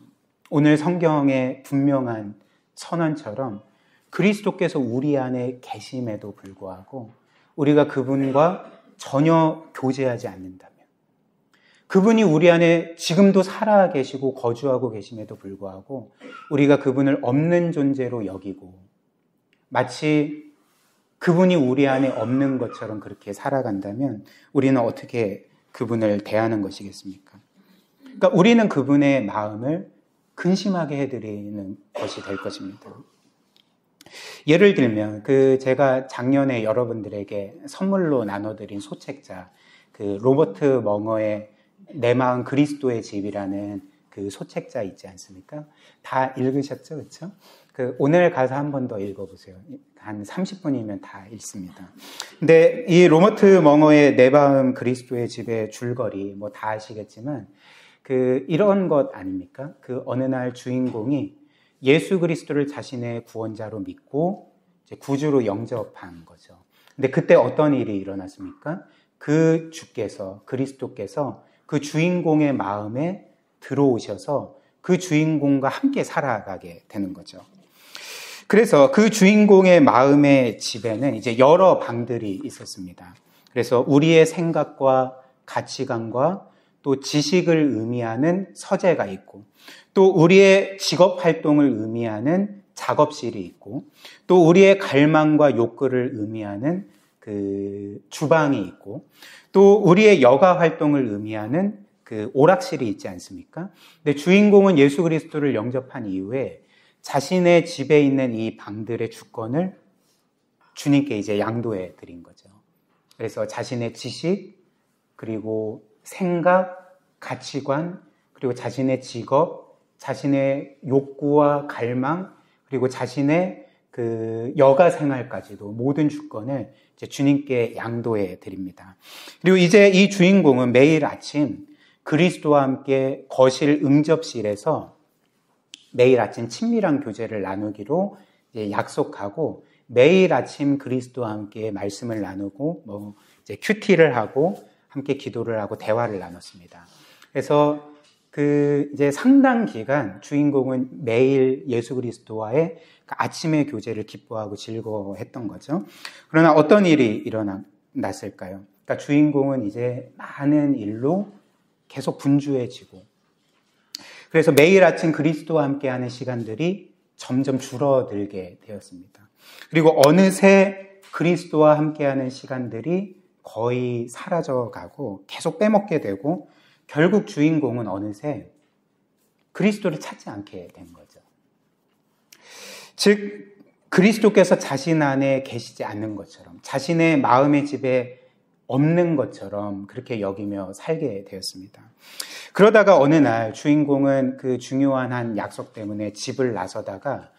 오늘 성경의 분명한 선언처럼 그리스도께서 우리 안에 계심에도 불구하고 우리가 그분과 전혀 교제하지 않는다면, 그분이 우리 안에 지금도 살아 계시고 거주하고 계심에도 불구하고 우리가 그분을 없는 존재로 여기고 마치 그분이 우리 안에 없는 것처럼 그렇게 살아간다면 우리는 어떻게 그분을 대하는 것이겠습니까? 그러니까 우리는 그분의 마음을 근심하게 해드리는 것이 될 것입니다. 예를 들면 제가 작년에 여러분들에게 선물로 나눠드린 소책자, 그 로버트 멍어의 내 마음 그리스도의 집이라는 그 소책자 있지 않습니까? 다 읽으셨죠? 그렇죠? 오늘 가서 한 번 더 읽어보세요. 한 30분이면 다 읽습니다. 근데 이 로버트 멍어의 내 마음 그리스도의 집의 줄거리 뭐 다 아시겠지만 이런 것 아닙니까? 어느 날 주인공이 예수 그리스도를 자신의 구원자로 믿고 이제 구주로 영접한 거죠. 근데 그때 어떤 일이 일어났습니까? 그 주께서, 그리스도께서 그 주인공의 마음에 들어오셔서 그 주인공과 함께 살아가게 되는 거죠. 그래서 그 주인공의 마음의 집에는 이제 여러 방들이 있었습니다. 그래서 우리의 생각과 가치관과 또 지식을 의미하는 서재가 있고, 또 우리의 직업 활동을 의미하는 작업실이 있고, 또 우리의 갈망과 욕구를 의미하는 주방이 있고, 또 우리의 여가 활동을 의미하는 오락실이 있지 않습니까? 근데 주인공은 예수 그리스도를 영접한 이후에 자신의 집에 있는 이 방들의 주권을 주님께 이제 양도해 드린 거죠. 그래서 자신의 지식, 그리고 생각, 가치관, 그리고 자신의 직업, 자신의 욕구와 갈망, 그리고 자신의 여가 생활까지도 모든 주권을 이제 주님께 양도해 드립니다. 그리고 이제 이 주인공은 매일 아침 그리스도와 함께 거실 응접실에서 매일 아침 친밀한 교제를 나누기로 이제 약속하고, 매일 아침 그리스도와 함께 말씀을 나누고 이제 큐티를 하고 함께 기도를 하고 대화를 나눴습니다. 그래서 이제 상당 기간 주인공은 매일 예수 그리스도와의 아침의 교제를 기뻐하고 즐거워했던 거죠. 그러나 어떤 일이 일어났을까요? 그러니까 주인공은 이제 많은 일로 계속 분주해지고, 그래서 매일 아침 그리스도와 함께하는 시간들이 점점 줄어들게 되었습니다. 그리고 어느새 그리스도와 함께하는 시간들이 거의 사라져가고 계속 빼먹게 되고, 결국 주인공은 어느새 그리스도를 찾지 않게 된 거죠. 즉 그리스도께서 자신 안에 계시지 않는 것처럼, 자신의 마음의 집에 없는 것처럼 그렇게 여기며 살게 되었습니다. 그러다가 어느 날 주인공은 그 중요한 한 약속 때문에 집을 나서다가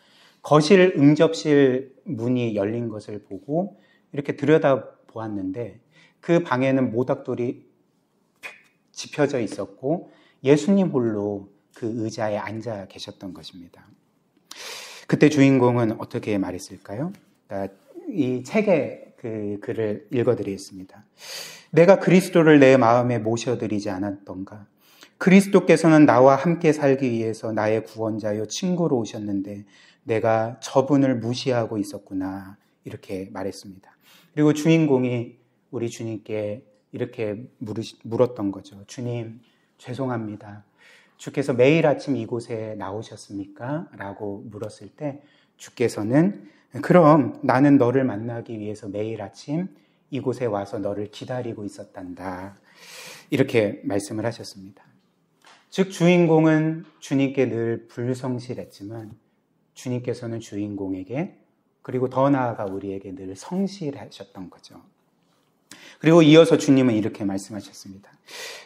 거실 응접실 문이 열린 것을 보고 이렇게 들여다보았는데, 그 방에는 모닥돌이 지펴져 있었고 예수님 홀로 그 의자에 앉아 계셨던 것입니다. 그때 주인공은 어떻게 말했을까요? 그러니까 이 책의 글을 읽어드리겠습니다. 내가 그리스도를 내 마음에 모셔드리지 않았던가? 그리스도께서는 나와 함께 살기 위해서 나의 구원자요 친구로 오셨는데 내가 저분을 무시하고 있었구나, 이렇게 말했습니다. 그리고 주인공이 우리 주님께 이렇게 물었던 거죠. 주님, 죄송합니다. 주께서 매일 아침 이곳에 나오셨습니까? 라고 물었을 때 주께서는 그럼 나는 너를 만나기 위해서 매일 아침 이곳에 와서 너를 기다리고 있었단다, 이렇게 말씀을 하셨습니다. 즉 주인공은 주님께 늘 불성실했지만 주님께서는 주인공에게, 그리고 더 나아가 우리에게 늘 성실하셨던 거죠. 그리고 이어서 주님은 이렇게 말씀하셨습니다.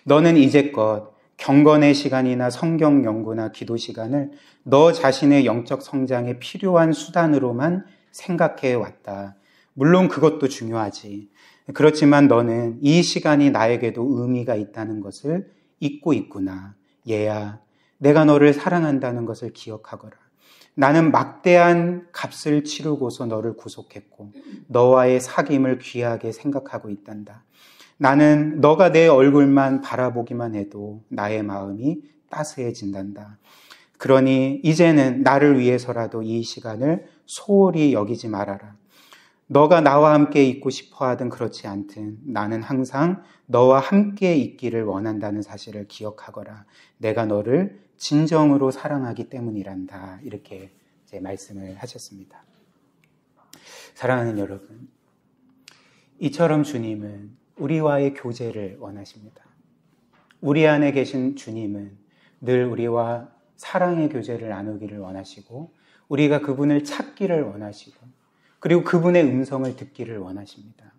너는 이제껏 경건의 시간이나 성경 연구나 기도 시간을 너 자신의 영적 성장에 필요한 수단으로만 생각해 왔다. 물론 그것도 중요하지. 그렇지만 너는 이 시간이 나에게도 의미가 있다는 것을 잊고 있구나. 얘야, 내가 너를 사랑한다는 것을 기억하거라. 나는 막대한 값을 치르고서 너를 구속했고 너와의 사귐을 귀하게 생각하고 있단다. 나는 너가 내 얼굴만 바라보기만 해도 나의 마음이 따스해진단다. 그러니 이제는 나를 위해서라도 이 시간을 소홀히 여기지 말아라. 너가 나와 함께 있고 싶어 하든 그렇지 않든 나는 항상 너와 함께 있기를 원한다는 사실을 기억하거라. 내가 너를 진정으로 사랑하기 때문이란다. 이렇게 이제 말씀을 하셨습니다. 사랑하는 여러분, 이처럼 주님은 우리와의 교제를 원하십니다. 우리 안에 계신 주님은 늘 우리와 사랑의 교제를 나누기를 원하시고, 우리가 그분을 찾기를 원하시고, 그리고 그분의 음성을 듣기를 원하십니다.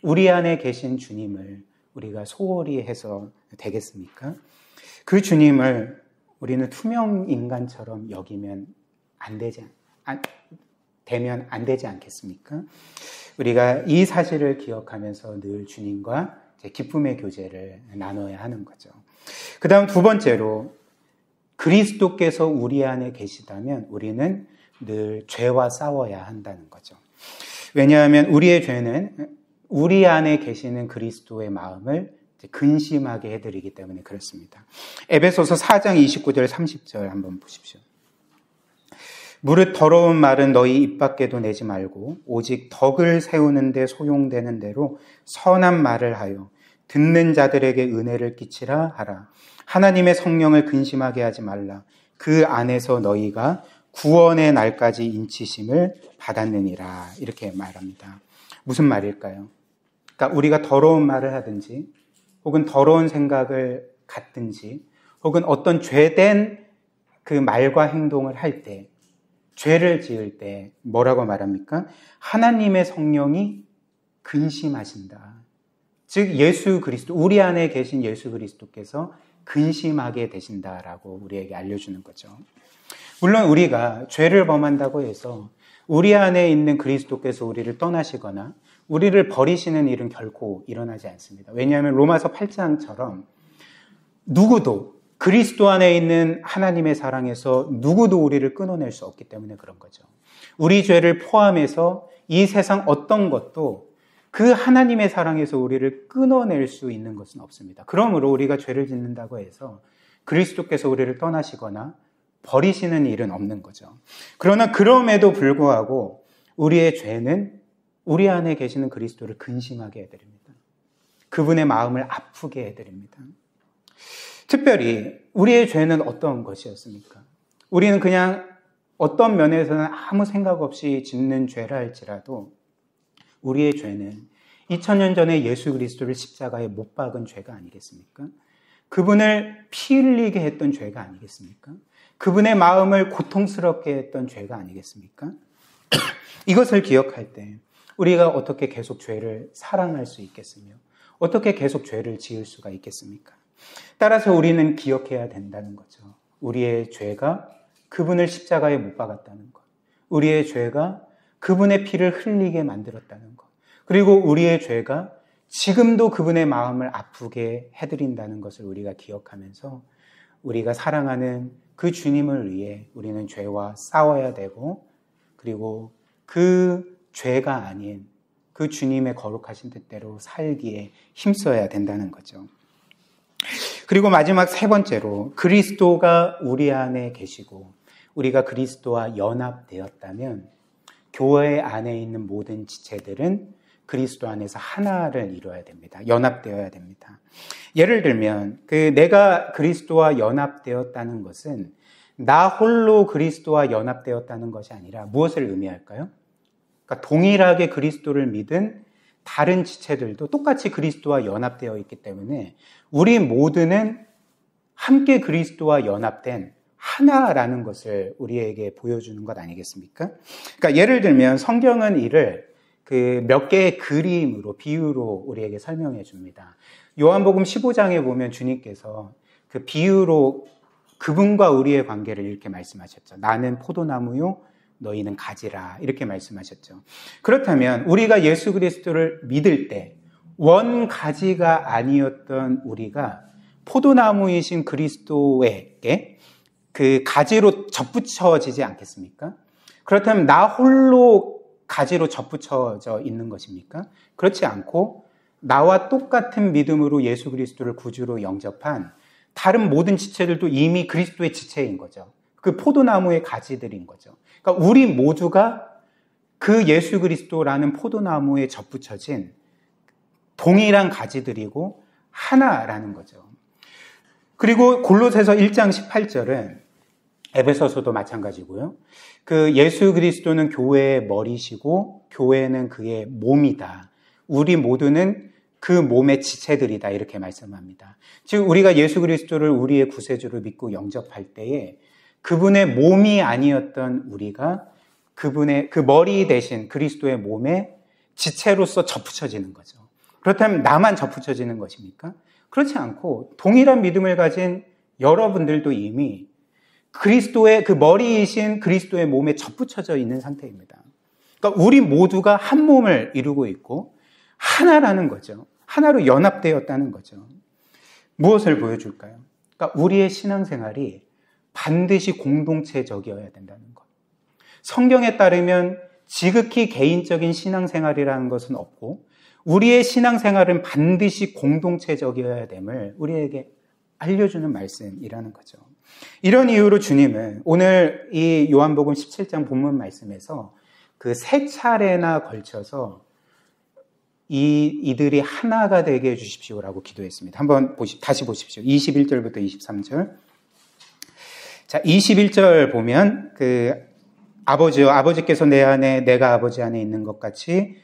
우리 안에 계신 주님을 우리가 소홀히 해서 되겠습니까? 그 주님을 우리는 투명 인간처럼 여기면 되면 안 되지 않겠습니까? 우리가 이 사실을 기억하면서 늘 주님과 기쁨의 교제를 나눠야 하는 거죠. 그 다음 두 번째로, 그리스도께서 우리 안에 계시다면 우리는 늘 죄와 싸워야 한다는 거죠. 왜냐하면 우리의 죄는 우리 안에 계시는 그리스도의 마음을 근심하게 해드리기 때문에 그렇습니다. 에베소서 4장 29절 30절 한번 보십시오. 무릇 더러운 말은 너희 입 밖에도 내지 말고 오직 덕을 세우는 데 소용되는 대로 선한 말을 하여 듣는 자들에게 은혜를 끼치라 하라. 하나님의 성령을 근심하게 하지 말라. 그 안에서 너희가 구원의 날까지 인치심을 받았느니라. 이렇게 말합니다. 무슨 말일까요? 그러니까 우리가 더러운 말을 하든지 혹은 더러운 생각을 갖든지 혹은 어떤 죄된 그 말과 행동을 할 때, 죄를 지을 때 뭐라고 말합니까? 하나님의 성령이 근심하신다. 즉 예수 그리스도, 우리 안에 계신 예수 그리스도께서 근심하게 되신다라고 우리에게 알려주는 거죠. 물론 우리가 죄를 범한다고 해서 우리 안에 있는 그리스도께서 우리를 떠나시거나 우리를 버리시는 일은 결코 일어나지 않습니다. 왜냐하면 로마서 8장처럼 누구도, 그리스도 안에 있는 하나님의 사랑에서 누구도 우리를 끊어낼 수 없기 때문에 그런 거죠. 우리 죄를 포함해서 이 세상 어떤 것도 그 하나님의 사랑에서 우리를 끊어낼 수 있는 것은 없습니다. 그러므로 우리가 죄를 짓는다고 해서 그리스도께서 우리를 떠나시거나 버리시는 일은 없는 거죠. 그러나 그럼에도 불구하고 우리의 죄는 우리 안에 계시는 그리스도를 근심하게 해드립니다. 그분의 마음을 아프게 해드립니다. 특별히 우리의 죄는 어떤 것이었습니까? 우리는 그냥 어떤 면에서는 아무 생각 없이 짓는 죄라 할지라도 우리의 죄는 2000년 전에 예수 그리스도를 십자가에 못 박은 죄가 아니겠습니까? 그분을 피 흘리게 했던 죄가 아니겠습니까? 그분의 마음을 고통스럽게 했던 죄가 아니겠습니까? 이것을 기억할 때 우리가 어떻게 계속 죄를 사랑할 수 있겠으며 어떻게 계속 죄를 지을 수가 있겠습니까? 따라서 우리는 기억해야 된다는 거죠. 우리의 죄가 그분을 십자가에 못 박았다는 것, 우리의 죄가 그분의 피를 흘리게 만들었다는 것, 그리고 우리의 죄가 지금도 그분의 마음을 아프게 해드린다는 것을 우리가 기억하면서 우리가 사랑하는 그 주님을 위해 우리는 죄와 싸워야 되고, 그리고 그 죄가 아닌 그 주님의 거룩하신 뜻대로 살기에 힘써야 된다는 거죠. 그리고 마지막 세 번째로, 그리스도가 우리 안에 계시고 우리가 그리스도와 연합되었다면 교회 안에 있는 모든 지체들은 그리스도 안에서 하나를 이루어야 됩니다. 연합되어야 됩니다. 예를 들면 내가 그리스도와 연합되었다는 것은 나 홀로 그리스도와 연합되었다는 것이 아니라 무엇을 의미할까요? 그러니까 동일하게 그리스도를 믿은 다른 지체들도 똑같이 그리스도와 연합되어 있기 때문에 우리 모두는 함께 그리스도와 연합된 하나라는 것을 우리에게 보여주는 것 아니겠습니까? 그러니까 예를 들면 성경은 이를 몇 개의 그림으로, 비유로 우리에게 설명해 줍니다. 요한복음 15장에 보면 주님께서 그 비유로 그분과 우리의 관계를 이렇게 말씀하셨죠. 나는 포도나무요, 너희는 가지라. 이렇게 말씀하셨죠. 그렇다면 우리가 예수 그리스도를 믿을 때 원 가지가 아니었던 우리가 포도나무이신 그리스도에게 그 가지로 접붙여지지 않겠습니까? 그렇다면 나 홀로 가지로 접붙여져 있는 것입니까? 그렇지 않고 나와 똑같은 믿음으로 예수 그리스도를 구주로 영접한 다른 모든 지체들도 이미 그리스도의 지체인 거죠. 그 포도나무의 가지들인 거죠. 그러니까 우리 모두가 그 예수 그리스도라는 포도나무에 접붙여진 동일한 가지들이고 하나라는 거죠. 그리고 골로새서 1장 18절은 에베소서도 마찬가지고요. 그 예수 그리스도는 교회의 머리시고 교회는 그의 몸이다. 우리 모두는 그 몸의 지체들이다. 이렇게 말씀합니다. 즉 우리가 예수 그리스도를 우리의 구세주로 믿고 영접할 때에 그분의 몸이 아니었던 우리가 그분의 그 머리 대신 그리스도의 몸에 지체로서 접붙여지는 거죠. 그렇다면 나만 접붙여지는 것입니까? 그렇지 않고 동일한 믿음을 가진 여러분들도 이미 그리스도의 그 머리이신 그리스도의 몸에 접붙여져 있는 상태입니다. 그러니까 우리 모두가 한 몸을 이루고 있고 하나라는 거죠. 하나로 연합되었다는 거죠. 무엇을 보여줄까요? 그러니까 우리의 신앙생활이 반드시 공동체적이어야 된다는 것. 성경에 따르면 지극히 개인적인 신앙생활이라는 것은 없고 우리의 신앙생활은 반드시 공동체적이어야 됨을 우리에게 알려주는 말씀이라는 거죠. 이런 이유로 주님은 오늘 이 요한복음 17장 본문 말씀에서 그 세 차례나 걸쳐서 이들이 하나가 되게 해주십시오라고 기도했습니다. 한번 다시 보십시오. 21절부터 23절. 자, 21절 보면 아버지요, 아버지께서 내 안에 내가 아버지 안에 있는 것 같이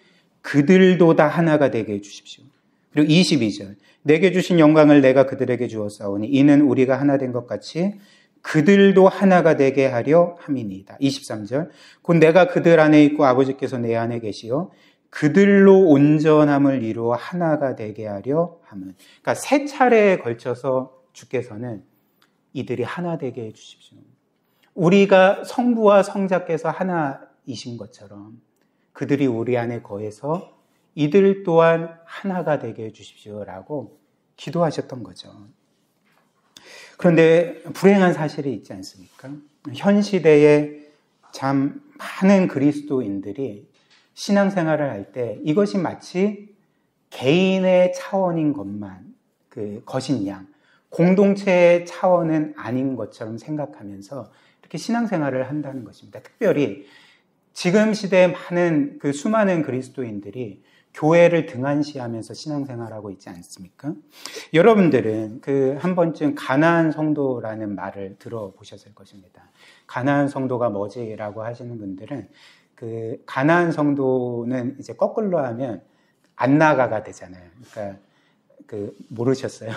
그들도 다 하나가 되게 해주십시오. 그리고 22절. 내게 주신 영광을 내가 그들에게 주었사오니 이는 우리가 하나 된 것 같이 그들도 하나가 되게 하려 함이니이다. 23절. 곧 내가 그들 안에 있고 아버지께서 내 안에 계시어 그들로 온전함을 이루어 하나가 되게 하려 함은. 그러니까 세 차례에 걸쳐서 주께서는 이들이 하나 되게 해주십시오. 우리가 성부와 성자께서 하나이신 것처럼 그들이 우리 안에 거해서 이들 또한 하나가 되게 해주십시오라고 기도하셨던 거죠. 그런데 불행한 사실이 있지 않습니까? 현 시대에 참 많은 그리스도인들이 신앙생활을 할 때 이것이 마치 개인의 차원인 것만 것인 양, 공동체의 차원은 아닌 것처럼 생각하면서 이렇게 신앙생활을 한다는 것입니다. 특별히 지금 시대에 많은 수많은 그리스도인들이 교회를 등한시하면서 신앙생활하고 있지 않습니까? 여러분들은 한 번쯤 가나안 성도라는 말을 들어보셨을 것입니다. 가나안 성도가 뭐지라고 하시는 분들은 가나안 성도는 이제 거꾸로 하면 안나가가 되잖아요. 그러니까 모르셨어요?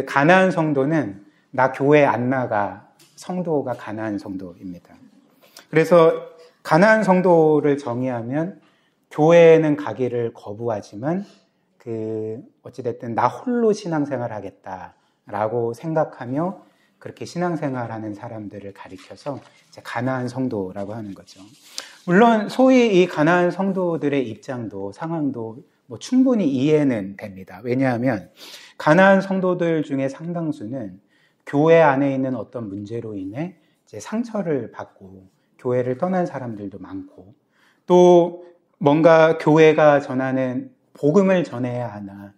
가나안 성도는 나 교회 안 나가 성도가 가나안 성도입니다. 그래서 가나안 성도를 정의하면 교회에는 가기를 거부하지만 어찌됐든 나 홀로 신앙생활 하겠다라고 생각하며 그렇게 신앙생활하는 사람들을 가리켜서 이제 가나안 성도라고 하는 거죠. 물론 소위 이 가나안 성도들의 입장도 상황도 충분히 이해는 됩니다. 왜냐하면 가나안 성도들 중에 상당수는 교회 안에 있는 어떤 문제로 인해 이제 상처를 받고 교회를 떠난 사람들도 많고 또 뭔가 교회가 전하는 복음을 전해야 하나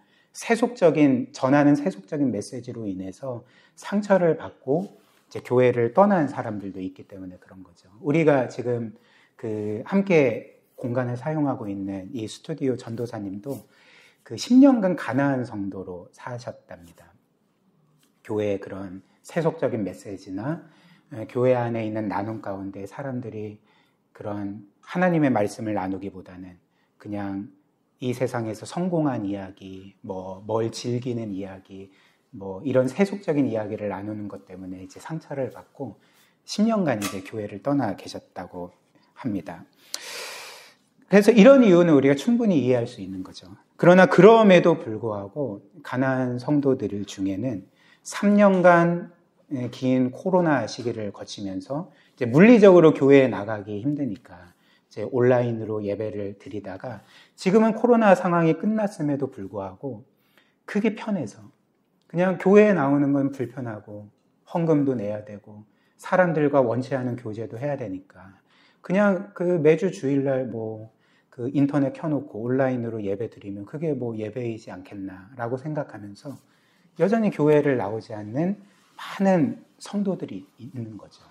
전하는 세속적인 메시지로 인해서 상처를 받고 이제 교회를 떠난 사람들도 있기 때문에 그런 거죠. 우리가 지금 함께 공간을 사용하고 있는 이 스튜디오 전도사님도 10년간 가나안 성도로 사셨답니다. 교회의 그런 세속적인 메시지나 교회 안에 있는 나눔 가운데 사람들이 그런 하나님의 말씀을 나누기보다는 그냥 이 세상에서 성공한 이야기, 뭘 즐기는 이야기, 이런 세속적인 이야기를 나누는 것 때문에 이제 상처를 받고 10년간 이제 교회를 떠나 계셨다고 합니다. 그래서 이런 이유는 우리가 충분히 이해할 수 있는 거죠. 그러나 그럼에도 불구하고 가나안 성도들 중에는 3년간 긴 코로나 시기를 거치면서 이제 물리적으로 교회에 나가기 힘드니까 이제 온라인으로 예배를 드리다가 지금은 코로나 상황이 끝났음에도 불구하고 그게 편해서 그냥 교회에 나오는 건 불편하고 헌금도 내야 되고 사람들과 원치 않은 교제도 해야 되니까 그냥 매주 주일날 인터넷 켜놓고 온라인으로 예배 드리면 그게 예배이지 않겠나라고 생각하면서 여전히 교회를 나오지 않는 많은 성도들이 있는 거죠.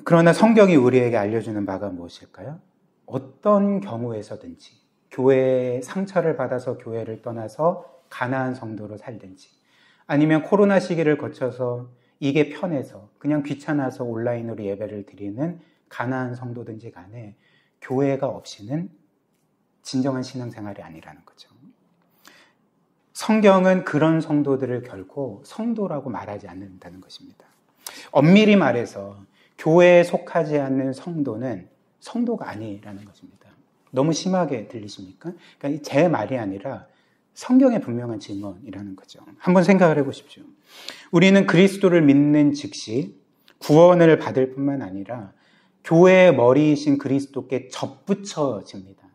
그러나 성경이 우리에게 알려주는 바가 무엇일까요? 어떤 경우에서든지 교회에 상처를 받아서 교회를 떠나서 가나안 성도로 살든지 아니면 코로나 시기를 거쳐서 이게 편해서 그냥 귀찮아서 온라인으로 예배를 드리는 가나안 성도든지 간에 교회가 없이는 진정한 신앙생활이 아니라는 거죠. 성경은 그런 성도들을 결코 성도라고 말하지 않는다는 것입니다. 엄밀히 말해서 교회에 속하지 않는 성도는 성도가 아니라는 것입니다. 너무 심하게 들리십니까? 그러니까 제 말이 아니라 성경의 분명한 증언이라는 거죠. 한번 생각을 해보십시오. 우리는 그리스도를 믿는 즉시 구원을 받을 뿐만 아니라 교회의 머리이신 그리스도께 접붙여집니다.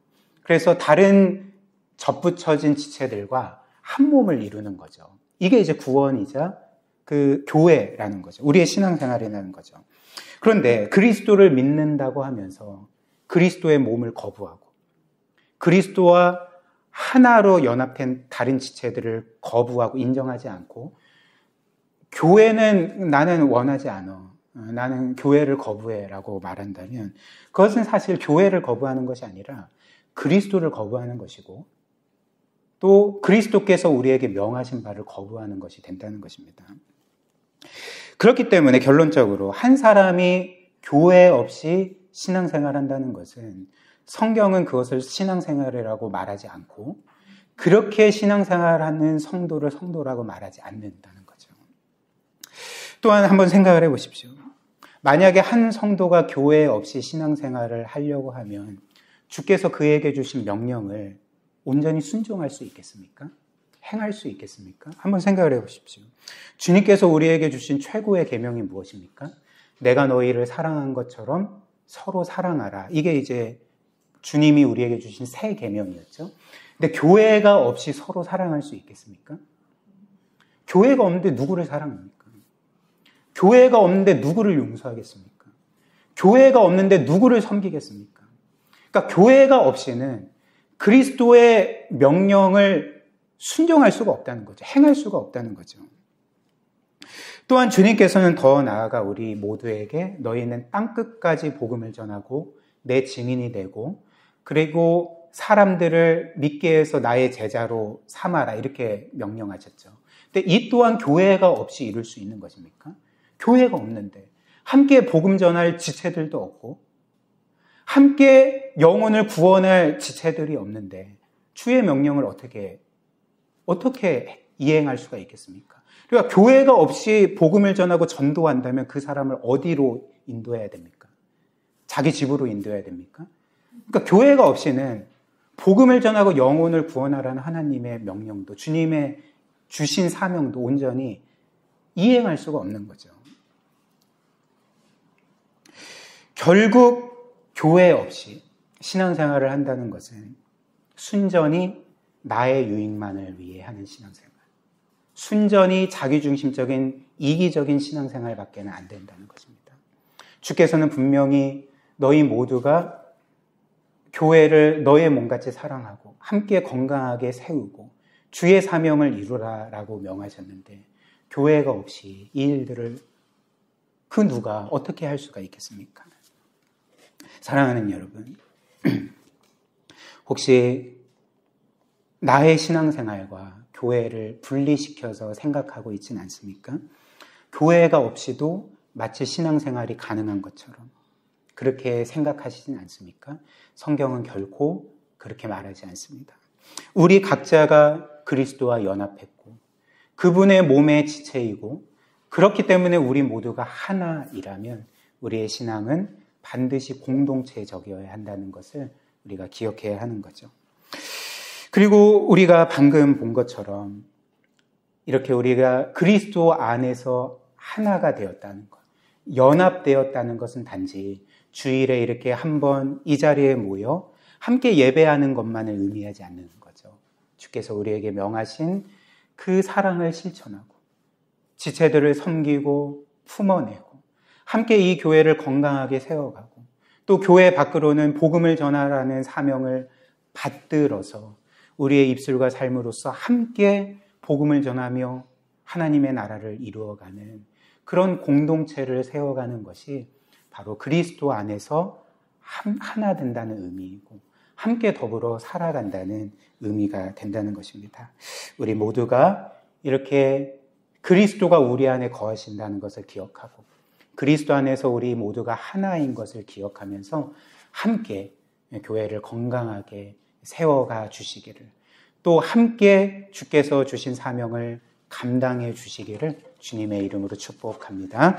그래서 다른 접붙여진 지체들과 한 몸을 이루는 거죠. 이게 이제 구원이자 그 교회라는 거죠. 우리의 신앙생활이라는 거죠. 그런데 그리스도를 믿는다고 하면서 그리스도의 몸을 거부하고 그리스도와 하나로 연합된 다른 지체들을 거부하고 인정하지 않고 교회는 나는 원하지 않아. 나는 교회를 거부해라고 말한다면 그것은 사실 교회를 거부하는 것이 아니라 그리스도를 거부하는 것이고 또 그리스도께서 우리에게 명하신 바를 거부하는 것이 된다는 것입니다. 그렇기 때문에 결론적으로 한 사람이 교회 없이 신앙생활한다는 것은 성경은 그것을 신앙생활이라고 말하지 않고 그렇게 신앙생활하는 성도를 성도라고 말하지 않는다는 거죠. 또한 한번 생각을 해보십시오. 만약에 한 성도가 교회 없이 신앙생활을 하려고 하면 주께서 그에게 주신 명령을 온전히 순종할 수 있겠습니까? 행할 수 있겠습니까? 한번 생각을 해보십시오. 주님께서 우리에게 주신 최고의 계명이 무엇입니까? 내가 너희를 사랑한 것처럼 서로 사랑하라. 이게 이제 주님이 우리에게 주신 새 계명이었죠. 근데 교회가 없이 서로 사랑할 수 있겠습니까? 교회가 없는데 누구를 사랑합니까? 교회가 없는데 누구를 용서하겠습니까? 교회가 없는데 누구를 섬기겠습니까? 그러니까 교회가 없이는 그리스도의 명령을 순종할 수가 없다는 거죠. 행할 수가 없다는 거죠. 또한 주님께서는 더 나아가 우리 모두에게 너희는 땅끝까지 복음을 전하고 내 증인이 되고 그리고 사람들을 믿게 해서 나의 제자로 삼아라 이렇게 명령하셨죠. 근데 이 또한 교회가 없이 이룰 수 있는 것입니까? 교회가 없는데 함께 복음 전할 지체들도 없고 함께 영혼을 구원할 지체들이 없는데 주의 명령을 어떻게 이행할 수가 있겠습니까? 그러니까 교회가 없이 복음을 전하고 전도한다면 그 사람을 어디로 인도해야 됩니까? 자기 집으로 인도해야 됩니까? 그러니까 교회가 없이는 복음을 전하고 영혼을 구원하라는 하나님의 명령도 주님의 주신 사명도 온전히 이행할 수가 없는 거죠. 결국 교회 없이 신앙생활을 한다는 것은 순전히 나의 유익만을 위해 하는 신앙생활, 순전히 자기중심적인 이기적인 신앙생활밖에는 안 된다는 것입니다. 주께서는 분명히 너희 모두가 교회를 너의 몸같이 사랑하고 함께 건강하게 세우고 주의 사명을 이루라라고 명하셨는데 교회가 없이 이 일들을 그 누가 어떻게 할 수가 있겠습니까? 사랑하는 여러분, 혹시 나의 신앙생활과 교회를 분리시켜서 생각하고 있지는 않습니까? 교회가 없이도 마치 신앙생활이 가능한 것처럼 그렇게 생각하시진 않습니까? 성경은 결코 그렇게 말하지 않습니다. 우리 각자가 그리스도와 연합했고 그분의 몸의 지체이고 그렇기 때문에 우리 모두가 하나이라면 우리의 신앙은 반드시 공동체적이어야 한다는 것을 우리가 기억해야 하는 거죠. 그리고 우리가 방금 본 것처럼 이렇게 우리가 그리스도 안에서 하나가 되었다는 것, 연합되었다는 것은 단지 주일에 이렇게 한번 이 자리에 모여 함께 예배하는 것만을 의미하지 않는 거죠. 주께서 우리에게 명하신 그 사랑을 실천하고 지체들을 섬기고 품어내고 함께 이 교회를 건강하게 세워가고 또 교회 밖으로는 복음을 전하라는 사명을 받들어서 우리의 입술과 삶으로서 함께 복음을 전하며 하나님의 나라를 이루어가는 그런 공동체를 세워가는 것이 바로 그리스도 안에서 하나 된다는 의미이고 함께 더불어 살아간다는 의미가 된다는 것입니다. 우리 모두가 이렇게 그리스도가 우리 안에 거하신다는 것을 기억하고 그리스도 안에서 우리 모두가 하나인 것을 기억하면서 함께 교회를 건강하게 세워가 주시기를 또 함께 주께서 주신 사명을 감당해 주시기를 주님의 이름으로 축복합니다.